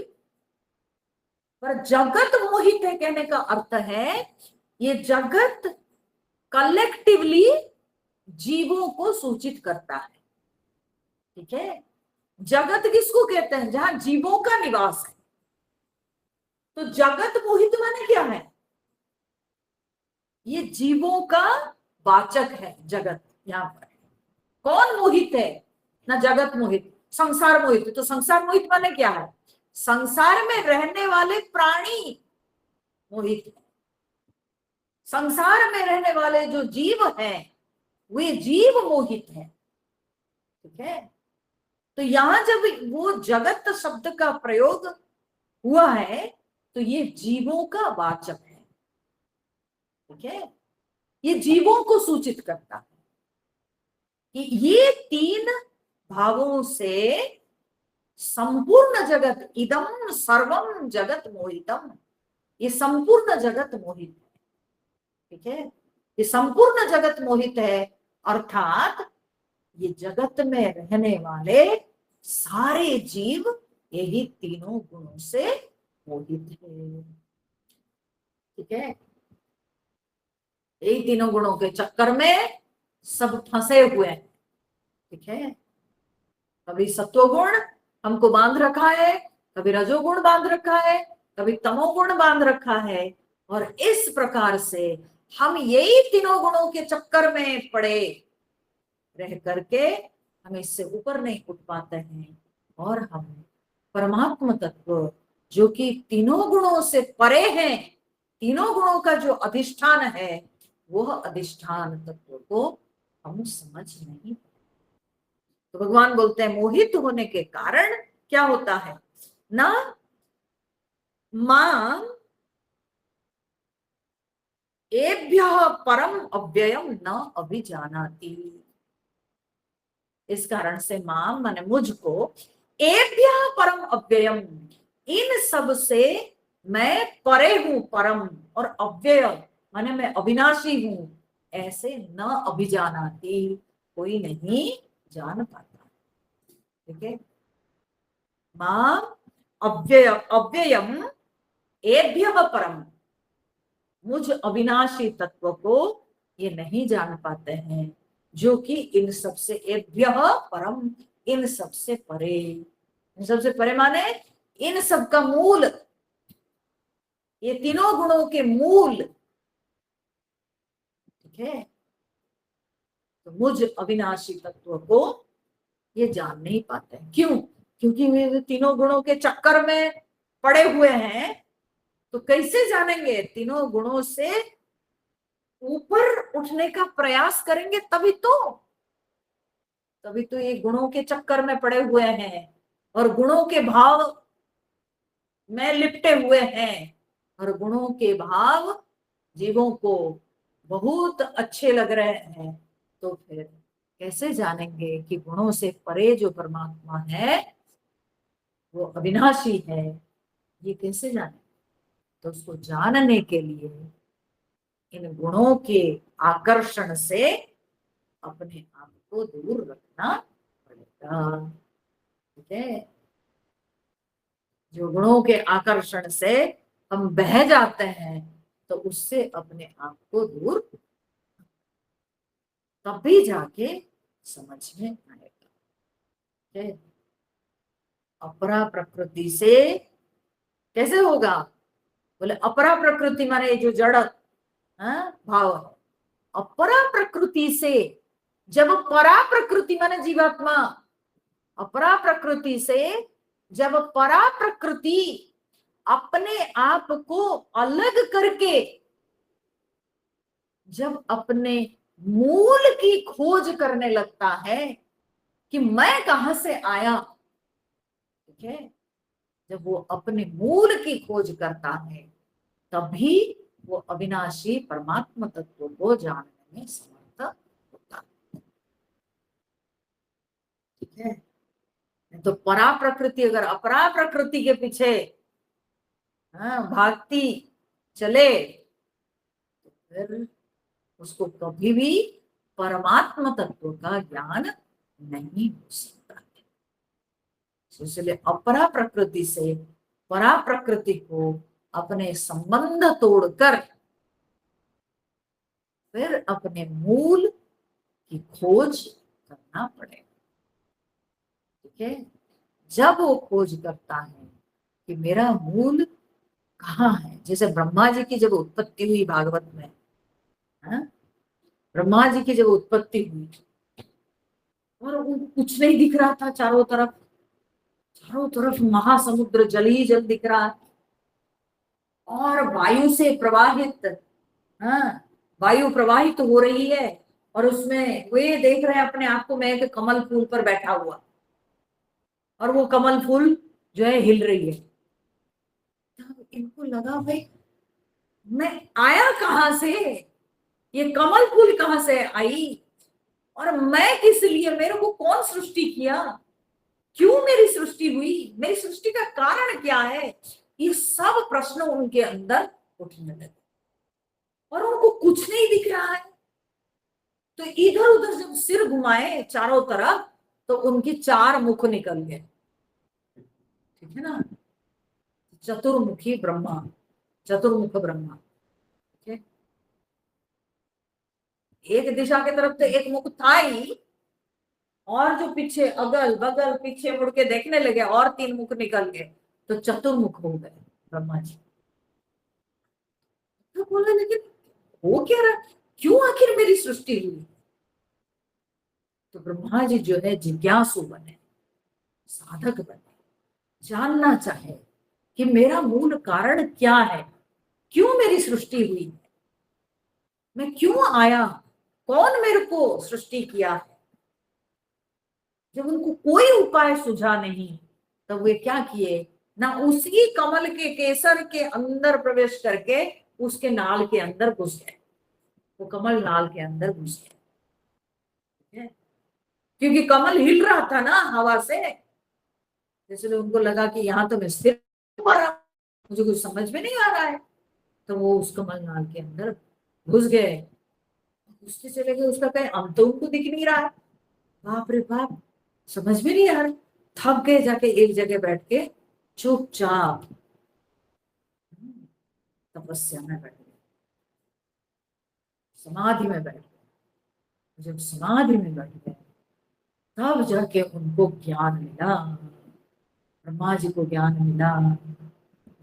पर जगत मोहित है कहने का अर्थ है ये जगत कलेक्टिवली जीवों को सूचित करता है। ठीक है, जगत किसको कहते हैं? जहां जीवों का निवास है। तो जगत मोहित माने क्या है? ये जीवों का वाचक है जगत। यहाँ पर कौन मोहित है? ना जगत मोहित, संसार मोहित। तो संसार मोहित माने क्या है? संसार में रहने वाले प्राणी मोहित है। संसार में रहने वाले जो जीव हैं वे जीव मोहित है। ठीक है, तो यहां जब वो जगत शब्द का प्रयोग हुआ है तो ये जीवों का वाचक है। ठीक है, ये जीवों को सूचित करता है कि ये तीन भावों से संपूर्ण जगत, इदम सर्वम जगत मोहितम, ये संपूर्ण जगत मोहित है। ठीक है, ये संपूर्ण जगत मोहित है, अर्थात ये जगत में रहने वाले सारे जीव यही तीनों गुणों से मोहित है। ठीक है, यही तीनों गुणों के चक्कर में सब फंसे हुए हैं। ठीक है, कभी सत्वगुण हमको बांध रखा है, कभी रजोगुण बांध रखा है, कभी तमोगुण बांध रखा है, और इस प्रकार से हम यही तीनों गुणों के चक्कर में पड़े रह करके हम इससे ऊपर नहीं उठ पाते हैं, और हम परमात्मा तत्व जो कि तीनों गुणों से परे हैं, तीनों गुणों का जो अधिष्ठान है, वह अधिष्ठान तत्व को हम समझ नहीं। तो भगवान बोलते हैं मोहित होने के कारण क्या होता है ना, मां एभ्यः परम अव्ययम न अभिजानाति। इस कारण से मां माने मुझको, एभ्यः परम अव्ययम, इन सब से मैं परे हूं, परम, और अव्यय माने मैं अविनाशी हूं, ऐसे न अभिजानाति, कोई नहीं जान पाता। ठीक है, मां अव्यय अव्ययम एभ्यः परम, मुझ अविनाशी तत्व को ये नहीं जान पाते हैं, जो कि इन सबसे एभ्यः परम, इन सबसे परे। इन सबसे परे माने इन सब का मूल, ये तीनों गुणों के मूल। ठीक है, तो मुझ अविनाशी तत्व को ये जान नहीं पाते। क्यों? क्योंकि वे तीनों गुणों के चक्कर में पड़े हुए हैं। तो कैसे जानेंगे? तीनों गुणों से ऊपर उठने का प्रयास करेंगे तभी तो ये गुणों के चक्कर में पड़े हुए हैं और गुणों के भाव में लिपटे हुए हैं, और गुणों के भाव जीवों को बहुत अच्छे लग रहे हैं। तो फिर कैसे जानेंगे कि गुणों से परे जो परमात्मा है वो अविनाशी है? ये कैसे जाने? तो उसको जानने के लिए इन गुणों के आकर्षण से अपने आप को दूर रखना पड़ेगा। ठीक है, जो गुणों के आकर्षण से हम बह जाते हैं तो उससे अपने आप को दूर, तभी जाके समझ में आएगा। ठीक है, अपरा प्रकृति से कैसे होगा? बोले अपरा प्रकृति माने जो जड़ भाव है, अपरा प्रकृति से, जब परा प्रकृति माने जीवात्मा, अपरा प्रकृति से जब परा प्रकृति अपने आप को अलग करके जब अपने मूल की खोज करने लगता है कि मैं कहां से आया, ठीक है, जब वो अपने मूल की खोज करता है तभी वो अविनाशी परमात्मा तत्व को जानने में समर्थ होता है। ठीक है, तो परा प्रकृति अगर अपरा प्रकृति के पीछे भागती चले तो फिर उसको कभी भी परमात्मा तत्व का ज्ञान नहीं हो सकता है। इसलिए अपरा प्रकृति से परा प्रकृति को अपने संबंध तोड़कर फिर अपने मूल की खोज करना पड़ेगा। ठीक है, जब वो खोज करता है कि मेरा मूल कहाँ है, जैसे ब्रह्मा जी की जब उत्पत्ति हुई भागवत में, ब्रह्मा जी की जब उत्पत्ति हुई और कुछ नहीं दिख रहा था, चारों तरफ महासमुद्र जल ही जल दिख रहा है और वायु से प्रवाहित, वायु प्रवाहित हो रही है और उसमें वे देख रहे हैं अपने आप को, मैं एक कमल फूल पर बैठा हुआ और वो कमल फूल जो है हिल रही है। तब इनको लगा भाई मैं आया कहां से, ये कमल फूल कहां से आई और मैं किस लिए, मेरे को कौन सृष्टि किया, क्यों मेरी सृष्टि हुई, मेरी सृष्टि का कारण क्या है, ये सब प्रश्न उनके अंदर उठने लगे और उनको कुछ नहीं दिख रहा है। तो इधर उधर जब सिर घुमाए चारों तरफ तो उनके 4 मुख निकल गए। ठीक है ना, चतुर्मुखी ब्रह्मा, चतुर्मुख ब्रह्मा। ठीक है, एक दिशा की तरफ तो एक मुख था ही और जो पीछे अगल बगल पीछे मुड़ के देखने लगे और 3 मुख निकल गए तो चतुर्मुख हो गए ब्रह्मा जी। तो बोला लेकिन हो क्या रहा, क्यों आखिर मेरी सृष्टि हुई? तो ब्रह्मा जी जो है जिज्ञासु बने, साधक बने, जानना चाहे कि मेरा मूल कारण क्या है, क्यों मेरी सृष्टि हुई है, मैं क्यों आया, कौन मेरे को सृष्टि किया है। जब उनको कोई उपाय सुझा नहीं तब वे क्या किए, ना उसी कमल के केसर के अंदर प्रवेश करके उसके नाल के अंदर घुस गए, वो कमल नाल के अंदर घुस गए क्योंकि कमल हिल रहा था ना हवा से, इसलिए उनको लगा कि यहाँ तो मैं स्थिर हो रहा, मुझे कुछ समझ में नहीं आ रहा है। तो वो उस कमल नाल के अंदर घुस गए, घुसते चले गए, उसका कहीं अंत तो उनको दिख नहीं रहा है। बाप रे बाप, समझ में नहीं आ रहा, थक गए, जाके एक जगह बैठ के चुपचाप तपस्या में बैठ गए, समाधि में बैठ गए। जब समाधि में बैठ गए तब जाके उनको ज्ञान मिला, ब्रह्मा जी को ज्ञान मिला,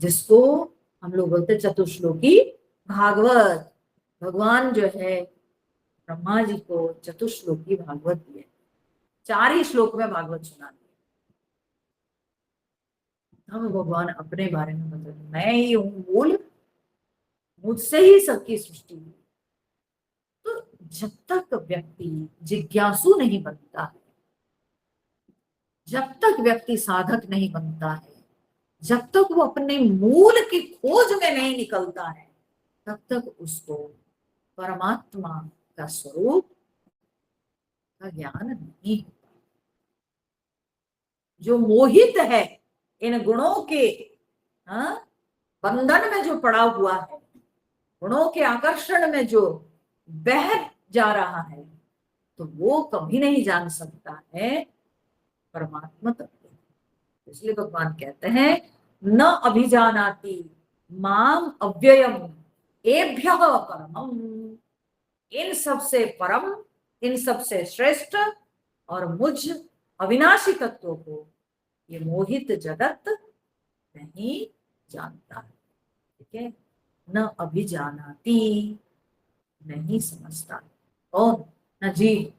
जिसको हम लोग बोलते चतुश्लोकी भागवत। भगवान जो है ब्रह्मा जी को चतुश्लोकी भागवत दिए, 4 ही श्लोक में भागवत सुना दिए। हम भगवान अपने बारे में बताते, मैं ही हूं मूल, मुझसे ही सबकी सृष्टि हुई। तो जब तक व्यक्ति जिज्ञासु नहीं बनता है, जब तक व्यक्ति साधक नहीं बनता है, जब तक वो अपने मूल की खोज में नहीं निकलता है, तब तक उसको परमात्मा का स्वरूप का ज्ञान नहीं होता। जो मोहित है इन गुणों के बंधन में जो पड़ा हुआ है, गुणों के आकर्षण में जो बह जा रहा है, तो वो कभी नहीं जान सकता है परमात्मा तत्व। इसलिए भगवान कहते हैं न अभिजानाति माम अव्ययम एभ्यः परमम। इन सबसे परम, इन सबसे श्रेष्ठ और मुझ अविनाशी तत्व को ये मोहित जगत नहीं जानता है। ठीक है, न अभिजानाति, नहीं समझता, और न जीव।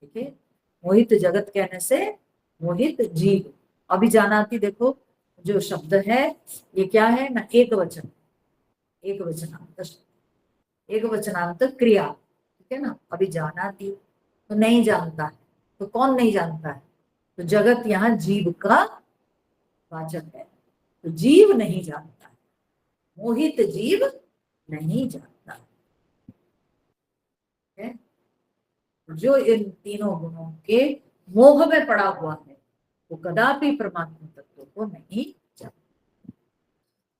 ठीक है, मोहित जगत कहने से मोहित जीव। अभिजानाति देखो जो शब्द है ये क्या है ना, एक वचन, एक वचनांत, एक वचनांत क्रिया। ठीक है ना, अभिजानाति तो नहीं जानता है। तो कौन नहीं जानता है? तो जगत यहाँ जीव का वाचक है, तो जीव नहीं जानता है, मोहित जीव नहीं जानता है। जो इन तीनों गुणों के मोह में पड़ा हुआ है वो कदापि परमात्मा तत्व को नहीं जानता।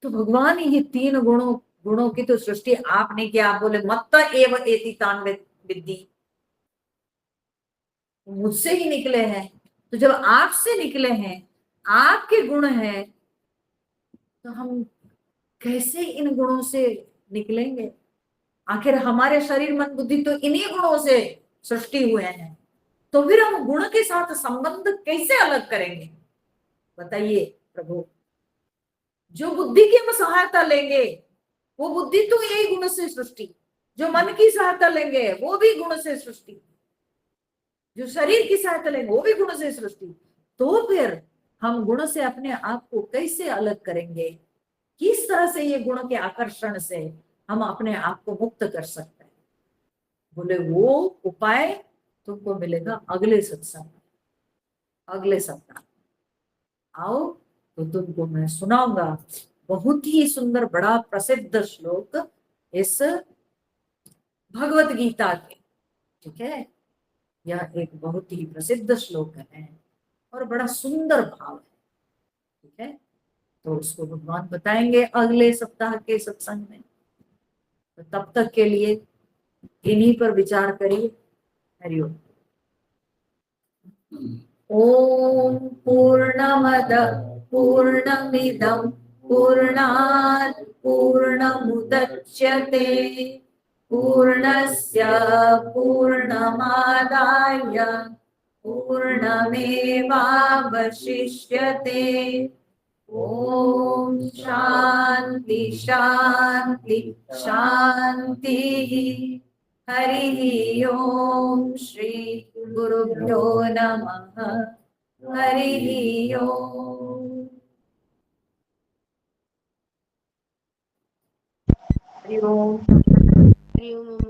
तो भगवान ये तीन गुणों की तो सृष्टि आपने किया। आप बोले मत्त एव एति तान विद्धि, मुझसे ही निकले हैं। तो जब आपसे निकले हैं, आपके गुण हैं, तो हम कैसे इन गुणों से निकलेंगे? आखिर हमारे शरीर मन बुद्धि तो इन्हीं गुणों से सृष्टि हुए हैं, तो फिर हम गुण के साथ संबंध कैसे अलग करेंगे? बताइए प्रभु। जो बुद्धि की हम सहायता लेंगे वो बुद्धि तो यही गुण से सृष्टि, जो मन की सहायता लेंगे वो भी गुण से सृष्टि, जो शरीर की सहायता लेंगे वो भी गुण से सृष्टि। तो फिर हम गुण से अपने आप को कैसे अलग करेंगे? किस तरह से ये गुण के आकर्षण से हम अपने आप को मुक्त कर सकते हैं? बोले वो उपाय तुमको मिलेगा अगले सत्संग, अगले सप्ताह आओ तो तुमको मैं सुनाऊंगा। बहुत ही सुंदर बड़ा प्रसिद्ध श्लोक इस भगवत गीता के। ठीक है, यह एक बहुत ही प्रसिद्ध श्लोक है और बड़ा सुंदर भाव है। ठीक है, तो उसको भगवान बताएंगे अगले सप्ताह के सत्संग में। तो तब तक के लिए इन्हीं पर विचार करिए। हरिओम। ओम पूर्णमद पूर्णमिदं पूर्णात् पूर्णमुदच्यते पूर्णस्य पूर्णमादाय पूर्णमेवावशिष्यते। ओम शांति शांति शांति। हरि ओम श्री गुरुभ्यो नमः। हरि ओम। हरि ओम। हरि ओम।